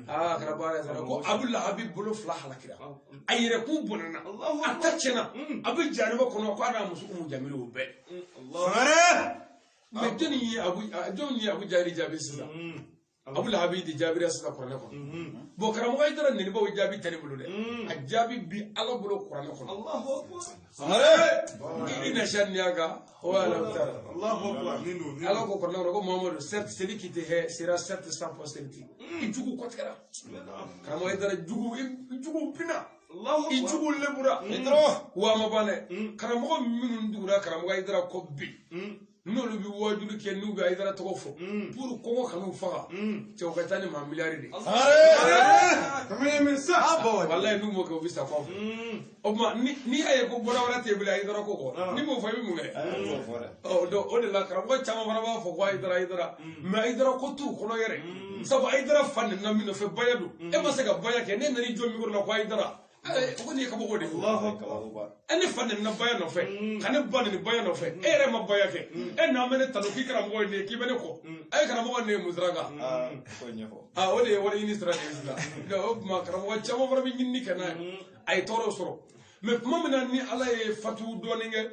Speaker 3: kɛra baara yɛrɛ ko Abu Lahabi bolo fila halakira a yɛrɛkun bɔnɛna a ta tiɲɛna a bɛ jahannama kɔnɔ ko a n'a muso Umu Jamil o bɛɛ mais jɔnni ye Abu Jahili jaabi sisan Abu Lahabi de jaabira sisan kuranɛ kɔnɔ bon karamɔgɔ Haidara nenibaw jaabi tɛ ne bolo dɛ a jaabi bi ala bolo kuranɛ kɔnɔ i na saniyaga o ala ala ko kuranɛ kɔnɔ ko Muhammadu certes celui qui te hait sera certes sans postérité i jugu kɔtigɛra karamɔgɔ Haidara jugu bina i jugu lebura wa ma ban dɛ karamɔgɔ minnu dugura karamɔgɔ Haidara kɔ bi n'olu bɛ wajulu kɛ n'u bɛ Haidara tɔgɔ fɔ pour kɔngɔ kan'u faga cɛw ka taa ni maa miliyari de walayi n'u m'o kɛ u bɛ sa kɔ o tuma n'i y'a ye ko bɔra wɛrɛ t'e bolo Haidara ko kɔ n'i m'o fɔ i bɛ mun kɛ donc o de la karamɔgɔ caman fana b'a fɔ ko Haidara mais Haidara ko t'u kɔnɔ yɛrɛ sabu Haidara fa nana min nɔfɛ baya don e ma se ka baya kɛ ne nan'i jɔ mikoro la ko Haidara ko nin ye kabako de ye ne fa nana baya nɔfɛ ka ne ba nana baya nɔfɛ e yɛrɛ ma baya kɛ e n'an bɛ ne tanu k'i karamɔgɔ ye nin ye k'i bɛ ne kɔ a ye karamɔgɔ nin ye mun sira kan o de ye wari ɲini sira de ye sisan o tuma karamɔgɔ caman fana bɛ ɲinini kɛ n'a ye a ye tɔɔrɔ sɔrɔ mais tuma min na ni ala ye fatu dɔɔnin kɛ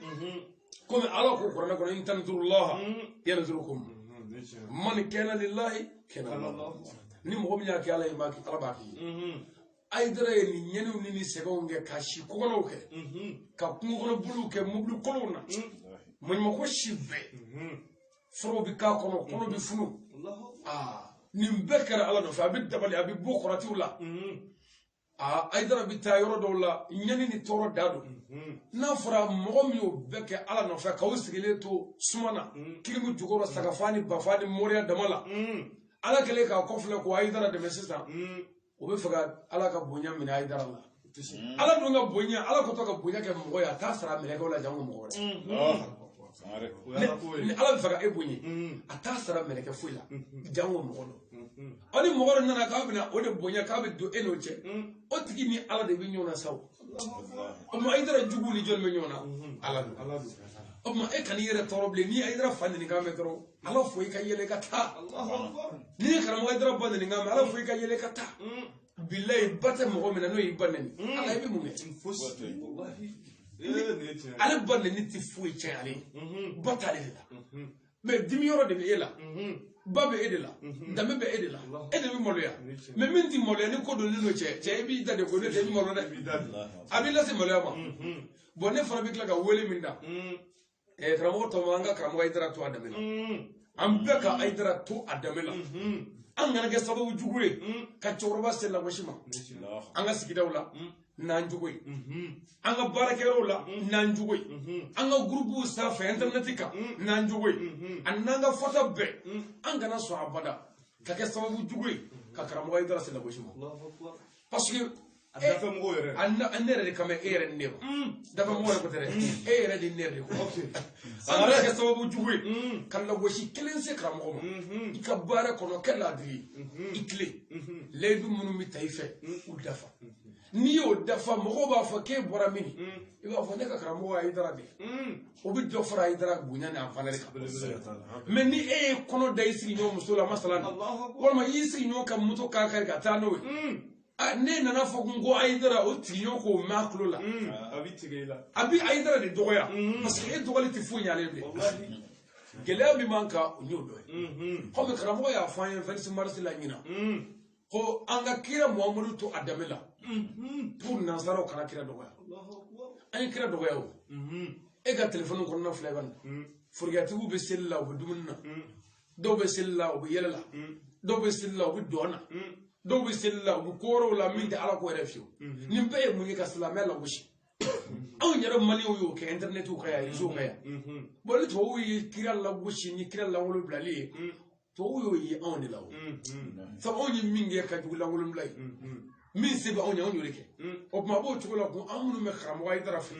Speaker 3: komi ala ko kuranɛ kɔnɔ in tanisurullaha yansurukum man kana lillahi kana ni mɔgɔ min y'a kɛ ala ye ala b'a k'i Haidara ye nin ɲɛniw ni sɛgɛnw kɛ ka si kɔkɔnɔw kɛ ka kungo kɔnɔ buluw kɛ mobili kɔlɔnw na maɲumako si bɛɛ furaw bɛ k'a kɔnɔ kɔnɔ bɛ funu nin bɛɛ kɛra ala nɔfɛ a bɛ dabali a bɛ bɔ kɔrɔtiw la Haidara bɛ taa yɔrɔ dɔw la ɲɛni ni tɔɔrɔ da don n'a fɔra mɔgɔ min y'o bɛɛ kɛ ala nɔfɛ k'aw sigilen to suma na kirimu jukɔrɔ sagafa ni bafa ni moriya dama la ala kɛlen k'a kɔfilɛ ko Haidara dɛmɛ sisan o be faga ala ka bonya mina ay dara la ala dun ka bonya ala ko to ka bonya ke mo ya ta sara mele ko la jango mo ni ala be faga e bonye ata sara mele ke fuila jango mo do ani mo do nana ka bina o de bonya ka be do eno che o tigi ni ala de bi nyona saw o mo ay dara jugu ni jol me nyona ala o mo e kan yere toroble ni ay dara fandi ni ka me toro ala fo ka yele ka ta ni karamo ay dara bande ni ngam ala fo ka yele ka ta billahi bata mo mina no yibanani ala ibe mo wallahi ala banne ni ti fu che ale bata le la mais dimi yoro de be la babe edela dame be edela edemi moloya mais min ti moloya ni ko do ni no che bi dade ko de bi molo de abi la se moloya ma bonne fara bi kla ga wole minda e kramo to manga kramo aidara to adamela ambeka aidara to adamela an gana kɛ sababu jugu ye ka cɛkɔrɔba se lagosi ma an ka sigidaw la n'an jugu ye an ka baarakɛyɔrɔw la n'an jugu ye an ka gurupuw sanfɛ interinɛti kan n'an jugu ye a n'an ka fɔta bɛɛ an kana sɔn abada ka kɛ sababu jugu ye ka karamɔgɔ Haidara se lagosi ma parce que a ne yɛrɛ de kama e yɛrɛ ni ne ma dafa mɔgɔ yɛrɛ ko tɛ dɛ e yɛrɛ de ne yɛrɛ de ko an kana kɛ sababu jugu ye ka lagosi kelen se karamɔgɔ ma i ka baara kɔnɔ kɛ laadiri ye i tile layidu minnu bɛ ta i fɛ u dafa n'i y'o dafa mɔgɔw b'a fɔ k'e bɔra min i b'a fɔ ne ka karamɔgɔ Haidara de o bɛ dɔ fara Haidara bonya ni a valeur kan mais ni e ye kɔnɔ da i sigiɲɔgɔn muso la masalan walima i y'i sigiɲɔgɔn ka moto k'a kari ka taa n'o ye ne nana fɔ ko Haidara o tigiɲɔgɔn k'o mɛn a tulo la a bi Haidara de dɔgɔya parce que e dɔgɔli tɛ foyi ɲalen bilen gɛlɛya min b'an kan o y'o dɔ ye komi karamɔgɔ y'a fɔ an ye 26 mars la ɲinan ko an ka kira Muhamadu to a danbe la pour nansaraw kana kira dɔgɔya an ye kira dɔgɔya o e ka téléphone kɔnɔna filɛ bani forogatigiw bɛ seli la u bɛ dumuni na dɔw bɛ seli la u bɛ yɛlɛ la dɔw bɛ seli la u bɛ dɔn na dɔw bɛ seli la u bɛ kɔɔrɔw la min tɛ ala ko yɛrɛ fiyewu nin bɛɛ ye mun ye ka silamɛya lagosi anw yɛrɛ maliyɛnw y'o kɛ interinɛtiw kan yan réseau kan yan bon ni tubabuw ye kira lagosi ni kira lankolon bilali ye tubabuw y'o ye anw de la o sabu anw ye min kɛ ka jugu lankolon bila ye min se bɛ anw ye anw y'o de kɛ o tuma b'o cogo la ko an minnu bɛ karamɔgɔ Haidara fɛ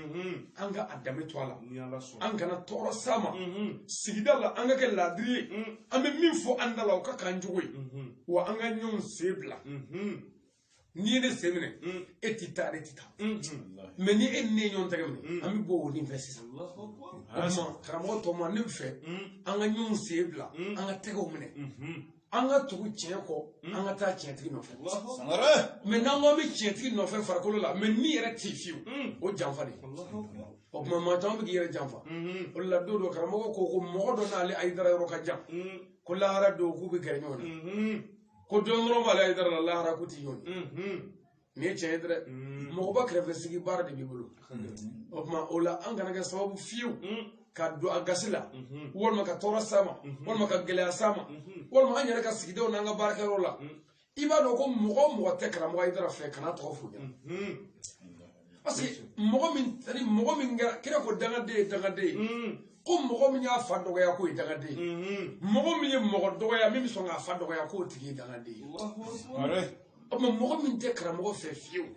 Speaker 3: an ka a danbe to a la an kana tɔɔrɔ s'a ma sigida la an ka kɛ laadiri ye an bɛ min fɔ an da la o ka k'an cogo ye wa an ka ɲɔgɔn sen bila n'i ye ne sen minɛ e t'i taa ale tɛ taa mais ni e ni ne ye ɲɔgɔn tɛgɛ minɛ an bɛ bɔ o nin fɛ sisan o tuma karamɔgɔ tɔ ma ne fɛ an ka ɲɔgɔn sen bila an ka tɛgɛw minɛ an ka tugu tiɲɛ kɔ an ka taa tiɲɛtigi nɔfɛ mais n'an ko an bɛ tiɲɛtigi nɔfɛ farikolo la mais min yɛrɛ tɛ fiyewu o janfa de o tuma maa caman bɛ k'i yɛrɛ janfa o de la don dɔ karamɔgɔ ko mɔgɔ dɔ n'ale Haidara yɔrɔ ka jan ko lahara don k'u bɛ gɛrɛ ɲɔgɔn na ko don dɔrɔn b'ale Haidara la lahara k'u tɛ ɲɔgɔn nin ye tiɲɛ ye dɛ mɔgɔba kɛrɛfɛ sigi baara de b'i bolo o tuma o la an kana kɛ sababu fiyewu ka don a gasi la walima ka tɔɔrɔ s'a ma walima ka gɛlɛya s'a ma walima an yɛrɛ ka sigidenw n'an ka baarakɛyɔrɔ la i b'a dɔn ko mɔgɔ o mɔgɔ tɛ karamɔgɔ Haidara fɛ kana tɔgɔ f'u ɲɛna parce que mɔgɔ min kɛra kira ko dangaden ye dangaden ye ko mɔgɔ min y'a fa dɔgɔya k'o ye dangaden ye mɔgɔ min ye mɔgɔ dɔgɔya min bɛ sɔn k'a fa dɔgɔya k'o tigi ye dangaden ye o tuma mɔgɔ min tɛ karamɔgɔ fɛ fiyewu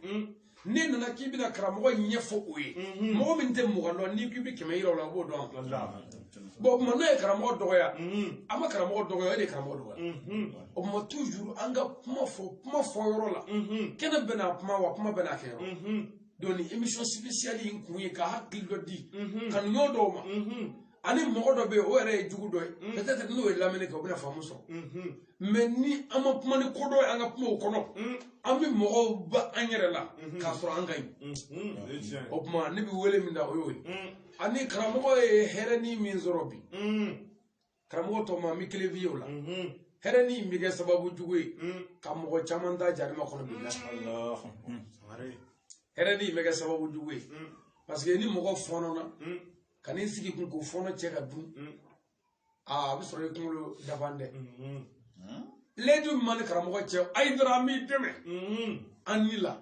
Speaker 3: ne nana k'i bɛna karamɔgɔ ɲɛfɔ o ye mɔgɔ min tɛ mɔgɔ dɔn n'i k'i bɛ kɛmɛ yira o la o b'o dɔn bon o tuma n'o ye karamɔgɔ dɔgɔya an ma karamɔgɔ dɔgɔya o de ye karamɔgɔ dɔgɔya o tuma toujours an ka kuma fɔ yɔrɔ la kɛnɛ bɛ n'a kuma wa kuma bɛ n'a kɛ yɔrɔ donc ni émission spéciale in kun ye ka hakili dɔ di kanuɲɔgɔn dɔw ma ani mɔgɔ dɔ bɛ yen o yɛrɛ ye jugu dɔ ye peut-être n'o ye lamɛnni kɛ o bɛna faamu sɔrɔ mais ni an ma kuma ni ko dɔ ye an ka kuma o kɔnɔ an bɛ mɔgɔw ba an yɛrɛ la k'a sɔrɔ an ka ɲi o tuma ne bɛ wele min da o y'o ye ani karamɔgɔ ye hɛrɛni min sɔrɔ bi karamɔgɔ tɔ ma an bɛ kelen f'i ye o la hɛrɛni in bɛ kɛ sababu jugu ye ka mɔgɔ caman ta jarima kɔnɔ bi la hɛrɛni in bɛ kɛ sababu jugu ye parce que ni mɔgɔ fɔnɔna ka n'i sigi kun k'o fɔnɔ cɛ ka dun a bɛ sɔrɔ i kunkolo daban dɛ layidu min b'an ni karamɔgɔ cɛ Haidara an b'i dɛmɛ an ni la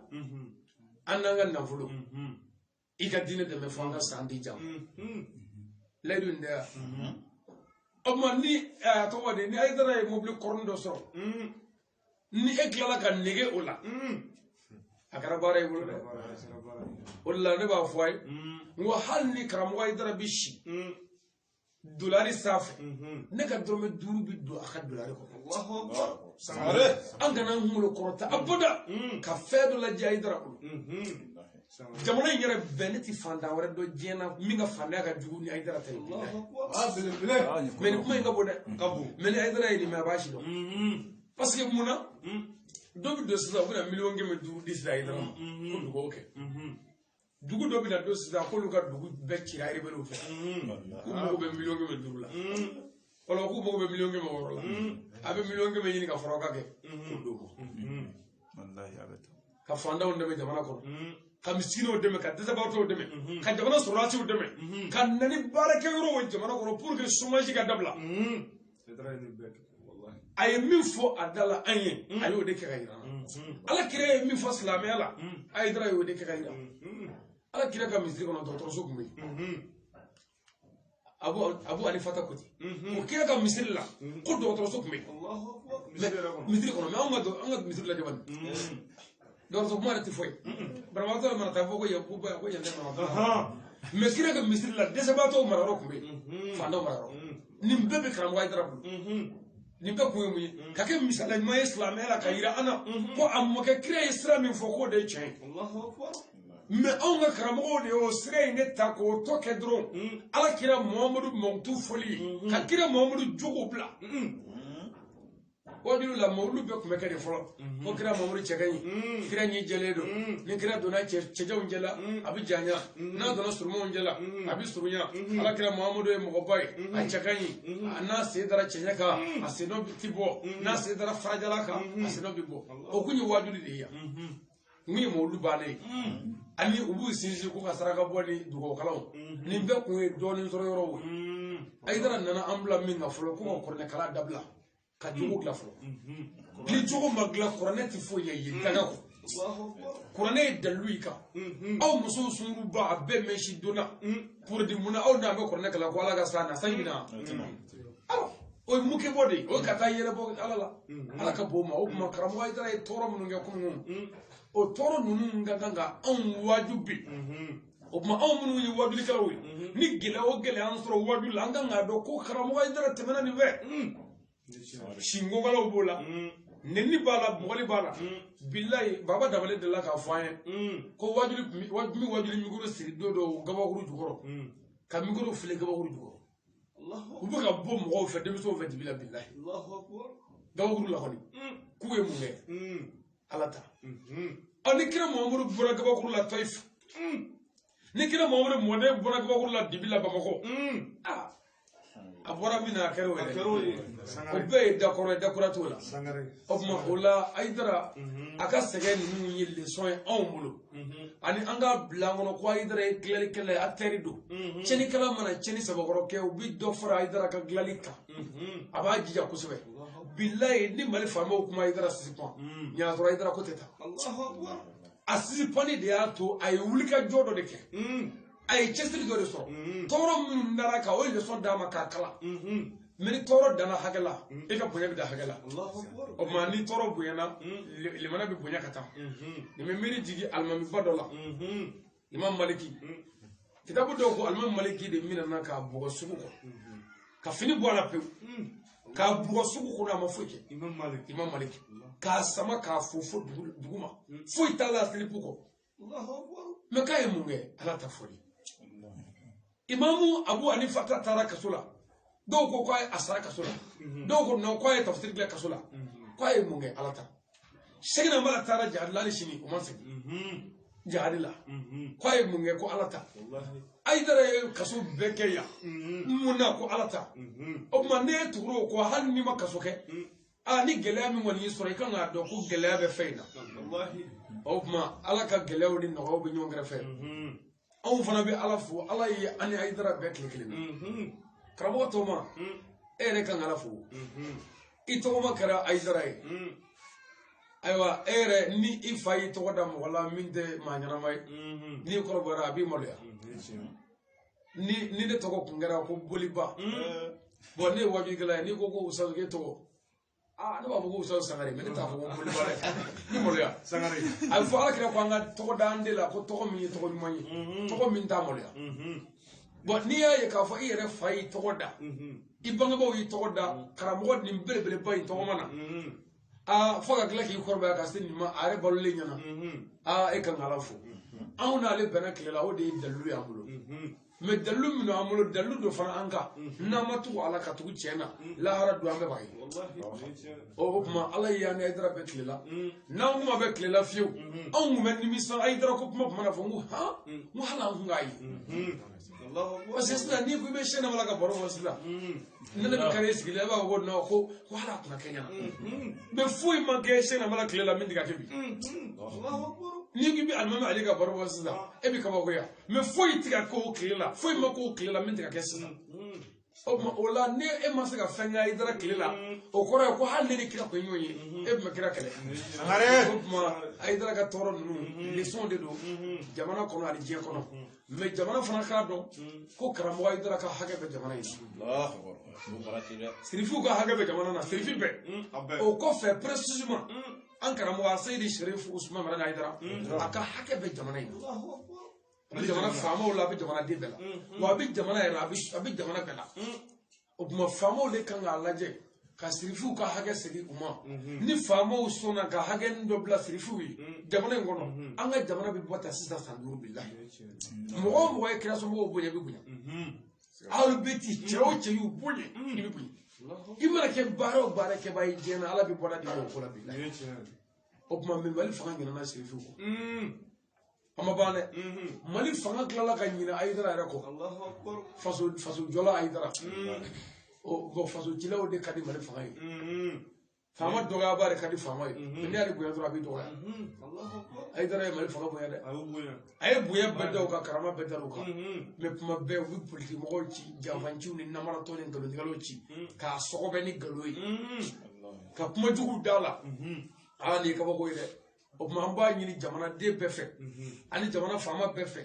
Speaker 3: an n'an ka nafolo i ka diinɛ dɛmɛ fɔ an ka san di jan layidu in tɛ yan o tuma ni a tɔgɔ de ni Haidara ye mobili kɔrɔnin dɔ sɔrɔ ni e tilala ka nege o la a kɛra baara i bolo dɛ o de la ne b'a fɔ a ye n ko hali ni karamɔgɔ Hayidara bi si dolari sanfɛ ne ka dɔrɔmɛ 5 bi don a ka dolari kɔnɔ an kana n kunkolo kɔrɔta abada ka fɛn dɔ lajɛ Hayidara bolo jamana in yɛrɛ bɛɛ ne ti fantan wɛrɛ dɔ diɲɛ na min ka fantanya ka jugu ni Hayidara ta ye mais ni kuma in ka bon dɛ mais ni Hayidara ye nin mɛn a b'a si dɔn parce que mun na dɔ bi don sisan u bɛna 1,5 di sira Hayidara ma ko dugawu kɛ dugu dɔ bɛna don sisan k'olu ka dugu bɛɛ cira rebelle fɛ k'u mago bɛ 1,5 la wala k'u mago bɛ 1,6 la a bɛ 1,5 ɲini ka fara o ka kɛ k'o don ka fantanw dɛmɛ jamana kɔnɔ ka miskinaw dɛmɛ ka dɛsɛbagatɔw dɛmɛ ka jamana sɔrɔdasiw dɛmɛ ka na ni baarakɛyɔrɔw ye jamana kɔnɔ pour que chômage ka dabila a ye min fɔ a da la an ye a y'o de kɛ ka yira ala kira ye min fɔ silamɛya la Hayidara y'o de kɛ ka yira ala kira ka misiri kɔnɔ dɔgɔtɔrɔso tun bɛ yen Abu Alifata Kuti o kira ka misiri la ko dɔgɔtɔrɔso tun bɛ yen misiri kɔnɔ mais an ka misiri lajɛ bani dɔgɔtɔrɔso kuma yɛrɛ tɛ fɔ ye banabagatɔ mana taa fɔ ko yan tɛ banabagatɔ mais kira ka misiri la dɛsɛbagatɔw marayɔrɔ tun bɛ yen fantanw marayɔrɔ nin bɛɛ bɛ karamɔgɔ Hayidara bolo nin bɛɛ kun ye mun ye ka kɛ misaliya ɲuman ye silamɛya la ka yira an na ko a mɔkɛ kira ye sira min fɔ k'o de ye tiɲɛ ye mais anw ka karamɔgɔw de y'o sira in de ta k'o tɔ kɛ dɔrɔn ala kira Muhamadu mankutu fɔli ka kira Muhamadu jogo bila wajibi la mawulu bɛɛ tun bɛ kɛ de fɔlɔ ko kira Muhamadu cɛ ka ɲi kira ɲi jɛlen don ni kira donna cɛjanw jɛla a bɛ janya n'a donna surumanw jɛla a bɛ surunya ala kira Muhamadu ye mɔgɔba ye a cɛ ka ɲi n'a sen dara cɛɲɛ kan a sen dɔ ti bɔ n'a sen dara farajala kan a sen dɔ bɛ bɔ o kun ye wajibi de ye yan mun ye mawulu bannen ye ani u b'u sinsin ko ka saraka bɔ ni dugawukalaw nin bɛɛ kun ye dɔɔnin sɔrɔ yɔrɔw ye Hayidara nana an bila min kan fɔlɔ ko ka kuranɛkala dabila ka jogo dilan fɔlɔ ni jogo ma dilan kuranɛ tɛ foyi ye yen daga kɔ kuranɛ ye dalilu yi kan aw musow sunkuruba a bɛɛ mɛn si donna pour di mun na aw n'a bɛ kuranɛ kalan ko ala ka sa na sanji na o ye mun kɛ bɔ de o ye ka taa yɛrɛ bɔ ala la ala ka bɔ o ma o tuma karamɔgɔ Hayidara ye tɔɔrɔ minnu kɛ kunun o tɔɔrɔ ninnu ka kan ka anw waaju bi o tuma anw minnu ye waajulikɛlaw ye ni gɛlɛya o gɛlɛya an sɔrɔ waaju la an kan k'a dɔn ko karamɔgɔ Hayidara tɛmɛna nin fɛ singogalaw b'o la nenni b'a la bɔgɔli b'a la bilayi baba dabale de la k'a fɔ an ye ko waajuli mikoro siri don dɔ gabakuru jukɔrɔ ka mikoro fili gabakuru jukɔrɔ u bɛ ka bɔ mɔgɔw fɛ denmisɛnw fɛ dibi la bilayi gabakuru la kɔni k'u ye mun kɛ ala ta ni kira Muhamadu bɔra gabakuru la Taif ni kira Muhamadu mɔden bɔra gabakuru la dibi la Bamakɔ a bɔra min na a kɛra o yɛrɛ o bɛɛ ye dakɔrɔ ye dakura t'o la o tuma o la Hayidara a ka sɛgɛn ninnu ye leçon ye anw bolo ani an ka bila an kɔnɔ ko Hayidara ye dilanlikɛla ye acteur don tiɲɛnikɛla mana tiɲɛni sabakɔrɔ kɛ u bɛ dɔ fara Hayidara ka dilanli kan a b'a jija kosɛbɛ bilayi ni Mali faamaw kuma Hayidara sisi pan ɲaga sɔrɔ Hayidara ko tɛ taa a sisi panni de y'a to a ye wulikajɔ dɔ de kɛ a ye cɛsiri dɔ de sɔrɔ tɔɔrɔ minnu dara kan o ye leçon d'a ma k'a kalan mais ni tɔɔrɔ danna hakɛ la e ka bonya bɛ dan hakɛ la o tuma ni tɔɔrɔ bonyana limana bɛ bonya ka taa nin bɛ miiri jigin alimamiba dɔ la Imam Maliki kitabu dɔw ko Imam Maliki de minɛna k'a bɔgɔ sugu kɔnɔ ka fini bɔ a la pewu k'a bɔgɔ sugu kɔnɔ a ma foyi kɛ Imam Maliki k'a sama k'a fo dugu ma foyi t'a la silipu kɔ mais k'a ye mun kɛ ala ta fɔli Imamu Abu Hanifata taara kaso la dɔw ko k'a ye a sara kaso la dɔw ko non k'a ye tafsiri kɛ kaso la k'a ye mun kɛ ala ta Sɛgina Mala taara jihadi la hali sini o ma segin jihadi la k'a ye mun kɛ ko ala ta Hayidara ye kaso bɛɛ kɛ yan mun na ko ala ta o tuma ne ye tuguro ko hali n'i ma kaso kɛ ni gɛlɛya min kɔni y'i sɔrɔ i kan k'a dɔn ko gɛlɛya bɛ fɛn in na o tuma ala ka gɛlɛyaw ni nɔgɔyaw bɛ ɲɔgɔn kɛrɛfɛ anw fana bɛ ala fo ala ye an ni Hayidara bɛɛ tile kelen na karamɔgɔ tɔgɔma e yɛrɛ kan ka ala fo i tɔgɔma kɛra Hayidara ye ayiwa e yɛrɛ ni i fa y'i tɔgɔ da mɔgɔ la min tɛ maa ɲɛnama ye n'i kɔrɔbayara a b'i maloya ni ne tɔgɔ kun kɛra ko boliba bon ne ye wajulikɛla ye n'i ko ko Usazu k'e tɔgɔ ne b'a fɔ ko Usaw Sangare mais ne t'a fɔ ko Modibo dɛ ni maloya
Speaker 1: Sangare
Speaker 3: a bɛ fɔ Alakira ko an ka tɔgɔ da an den la ko tɔgɔ min ye tɔgɔ ɲuman ye tɔgɔ min t'a maloya bon n'i y'a ye k'a fɔ i yɛrɛ fa y'i tɔgɔ da i bangebaaw y'i tɔgɔ da karamɔgɔ nin belebeleba in tɔgɔ ma na fo ka tila k'i kɔrɔbaya ka se nin ma a yɛrɛ balolen ɲɛna e kan ka Ala fo anw n'ale bɛnna tile la o de ye dalilu y'an bolo mais dalilu min b'an bolo dalilu dɔ fana an kan n'an ma tugu Ala ka tugu tiɲɛ na lahara don an bɛɛ b'a ye o kuma Ala ye an ni Hayidara bɛɛ tile la n'an kuma bɛ tile la fiyewu anw kun bɛ nimisa Hayidara ko kuma tuma na fɔ n ko hali an kun k'a ye parce que sisan n'i ko i bɛ siyɛn namala ka baro fɔ sisan ne bɛ kare sigilen e b'a fɔ ko non ko hali a tun ka kɛ ɲɛna mais foyi ma kɛ siyɛn namala tile la min tɛ ka kɛ bi n'i ko i bɛ alimami Ali ka baro fɔ sisan e bɛ kabakoya mais foyi tɛ ka kɛ o tile la foyi ma kɛ o tile la min tɛ ka kɛ sisan o la ni e ma se ka fɛn kɛ Hayidara tile la o kɔrɔ ye ko hali ne ni kira kun ɲɔgɔn ye e tun bɛ kira kɛlɛ o tuma Hayidara ka tɔɔrɔ ninnu leçon de don jamana kɔnɔ ani diɲɛ kɔnɔ mais jamana fana k'a dɔn ko karamɔgɔ Hayidara ka hakɛ bɛ jamana in na sirifiw ka hakɛ bɛ jamana na sirifi bɛɛ o kɔfɛ précisément an karamɔgɔ Seydi Sherif Usman Maraka Hayidara a ka hakɛ bɛ jamana in na a bɛ jamana faamaw la a bɛ jamana den bɛɛ la wa a bɛ jamana yɛrɛ a bɛ jamana bɛɛ la o tuma faamaw de kan k'a lajɛ ka sirifiw ka hakɛ segin u ma ni faamaw sɔnna ka hakɛ dɔ bila sirifiw ye jamana in kɔnɔ an ka jamana bɛ bɔ ta sisan san 5 bi la mɔgɔ o mɔgɔ ye kirasɔmɔgɔw bonya i bɛ bonya aw bɛ ti cɛ o cɛ y'u bonya i bɛ bonya i mana kɛ baara o baara kɛbaa ye diɲɛ na Ala bɛ bɔda di o ko la bi la o tuma Mali fanga ɲinɛna sirifiw kɔ a ma ban dɛ Mali fanga tilala ka ɲinɛ Hayidara yɛrɛ kɔ faso jɔla Hayidara bon faso cilaw de ka di Mali fanga ye faama dɔgɔyaba de ka di faama ye mais n'i y'ale bonya dɔrɔn a bɛ dɔgɔya Hayidara ye Mali fanga bonya dɛ a ye bonya bɛɛ da o kan karama bɛɛ da o kan mais kuma bɛɛ u bɛ politiki mɔgɔw ci janfanciw ni namaratɔ ni nkalontigɛlaw ci k'a sɔgɔbɛ ni nkalon ye ka kuma jugu da la nin ye kabako ye dɛ o tuma an b'a ɲini jamanaden bɛɛ fɛ ani jamana faama bɛɛ fɛ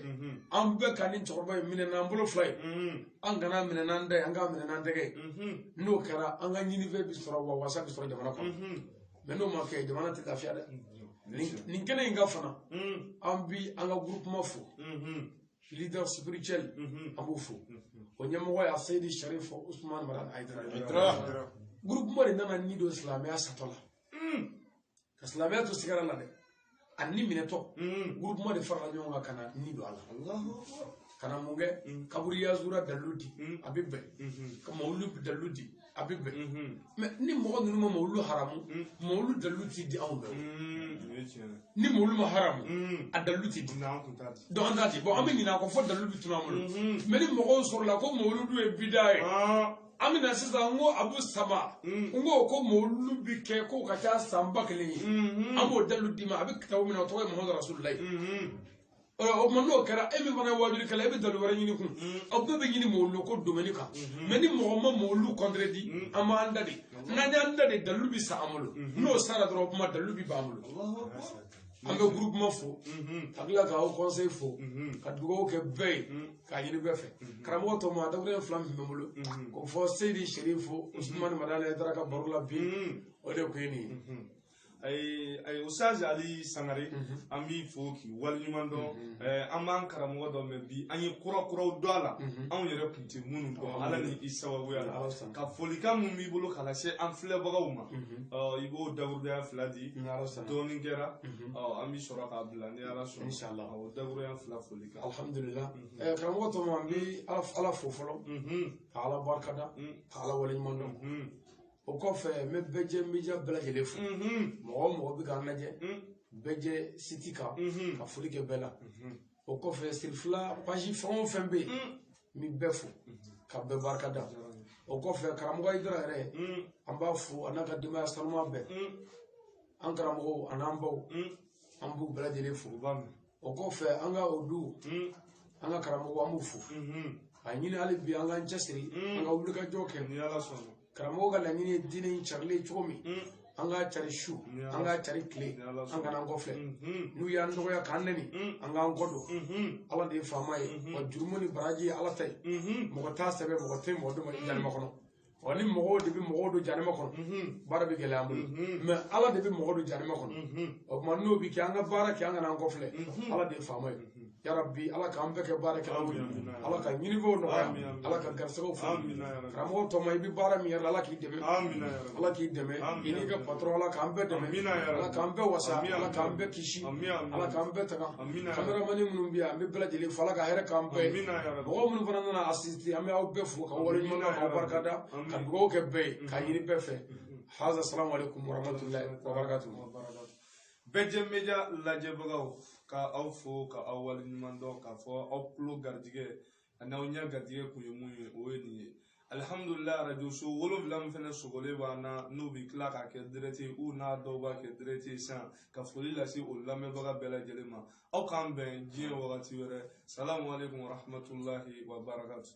Speaker 3: an bɛɛ ka nin cɛkɔrɔba in minɛ n'an bolo fila ye an kana minɛ n'an da ye an k'a minɛ n'an tɛgɛ ye n'o kɛra an ka ɲinifɛn bɛ sɔrɔ wa wasa bɛ sɔrɔ jamana kɔnɔ mais n'o ma kɛ jamana tɛ lafiya dɛ nin kɛnɛ in ka fana an bi an ka groupement fo leader spirituel an b'o fo o ɲɛmɔgɔ y'a Seydi Sherif Usman Maraka Hayidara groupement de nana ni don silamɛya satɔ la ka silamɛya to sigara la dɛ a ni minɛtɔ groupement de farala ɲɔgɔn kan ka na ni don a la ka na mun kɛ kaburu yazura dalilu di a bɛ bɛn ka mawulu dalilu di a bɛ bɛn mais ni mɔgɔ ninnu ma mawulu haramu mawulu dalilu ti di anw bɛɛ ni mawulu ma haramu a dalilu ti di donc an t'a di bon an bɛ ɲinɛ a kɔ fo dalilu bɛ tunu an bolo mais ni mɔgɔw sɔrɔla ko mawuludu ye bida ye an bɛna sisan n ko Abu Sama n ko mawulu bi kɛ k'o ka ca san 1000 ye an b'o dalilu d'i ma a bɛ kitabu min na o tɔgɔ ye Muhamadu Rasululayi o tuma n'o kɛra e min fana ye wajurukɛla e bɛ dalilu wɛrɛ ɲini kun aw bɛɛ bɛ ɲini mawulu ko domaine kan mais ni mɔgɔ ma mawulu contredit an b'an da de n'an y'an da de dalilu bɛ sa an bolo n'o sara dɔrɔn o kuma dalilu bɛ ban an bolo an bɛ groupement fo ka tila ka aw conseil fo ka dugawu kɛ bɛɛ ye k'a ɲini bɛɛ fɛ karamɔgɔ tɔ ma dakuruɲɛ 2 min bɛ n bolo k'o fɔ Seydi Sherif Usman Maraka Hayidara ka baro la bi o de kun ye nin ye
Speaker 1: Ustaz Ali Sangare an b'i fo k'i waleɲuman dɔn an b'an karamɔgɔ dɔn mais bi an ye kura-kuraw dɔn a la anw yɛrɛ tun tɛ minnu dɔn Ala ni i sababuya la ka folikan min b'i bolo k'a lase an filɛbagaw ma i b'o dakuruɲɛ 2 di dɔɔnin kɛra an bɛ sɔrɔ k'a bila ni Ala sɔnna inshallah o dakuruɲɛ 2 folikan
Speaker 3: alhamdulillah karamɔgɔ tɔ ma an bɛ Ala fo fɔlɔ ka Ala barikada ka Ala waleɲuman dɔn o kɔfɛ n bɛ bɛɛ media bɛɛ lajɛlen fo mɔgɔ o mɔgɔ bɛ k'an lajɛ bɛɛ site kan ka foli kɛ bɛɛ la o kɔfɛ sirifila page fɛn o fɛn bɛ yen n bɛ bɛɛ fo ka bɛɛ barikada o kɔfɛ karamɔgɔ Hayidara yɛrɛ an b'a fo a n'a ka denbaya sanuma bɛɛ an karamɔgɔw a n'an baw an b'u bɛɛ lajɛlen fo o kɔfɛ an ka o du an ka karamɔgɔw an b'u fo a ɲini hali bi an k'an cɛsiri an ka wulikajɔ kɛ ni Ala sɔnna karamɔgɔ ka laɲini ye diinɛ in carilen cogo min an k'a cari su an k'a cari tile an kana an kɔfilɛ n'u y'an dɔgɔya k'an nɛni an k'an kɔ don Ala de ye faama ye wa jurumu ni baraji ye Ala ta ye mɔgɔ t'a sɛbɛn mɔgɔ tɛ mɔgɔ dɔn Mali jalima kɔnɔ wa ni mɔgɔw de bɛ mɔgɔw don janima kɔnɔ baara bɛ gɛlɛya an bolo mais ala de bɛ mɔgɔw don janima kɔnɔ o tuma n'o bɛ kɛ an ka baara kɛ an kana an kɔfilɛ ala de ye faama ye yarabi ala k'an bɛɛ kɛ baarakɛlaw ye ala ka ɲinifɛnw nɔgɔya ala ka garisɛgɛw fɔ karamɔgɔ tɔ ma i bɛ baara min yɛrɛ la ala k'i dɛmɛ ala k'i dɛmɛ i n'i ka patɔrɔn ala k'an bɛɛ dɛmɛ ala k'an bɛɛ wasa ala k'an bɛɛ kisi ala k'an bɛɛ taga kameramani minnu bɛ yan an bɛ bɛɛ lajɛlen fo ala ka hɛrɛ k'an bɛɛ ye mɔgɔ minnu fana nana asisite an bɛ aw bɛɛ fo ka wale ɲuman k'aw barika da ka dugawu kɛ bɛɛ ye ka ɲini bɛɛ fɛ haza salamu alaikum warahmatullahi wabarakatuh
Speaker 1: Bɛjɛ Media lajɛbagaw ka aw fo ka aw waleɲuman dɔn k'a fɔ aw tulo garijɛgɛ ani aw ɲɛ garijɛgɛ kun ye mun ye o ye nin ye alhamdulillah radio so 7 min fɛnɛ sogolen b'an na n'u bɛ tila k'a kɛ direct u n'a dɔw b'a kɛ direct sisan ka foli lase o lamɛnbaga bɛɛ lajɛlen ma aw k'an bɛn diɲɛ wagati wɛrɛ salamu alaikum warahmatullahi wabarakatuh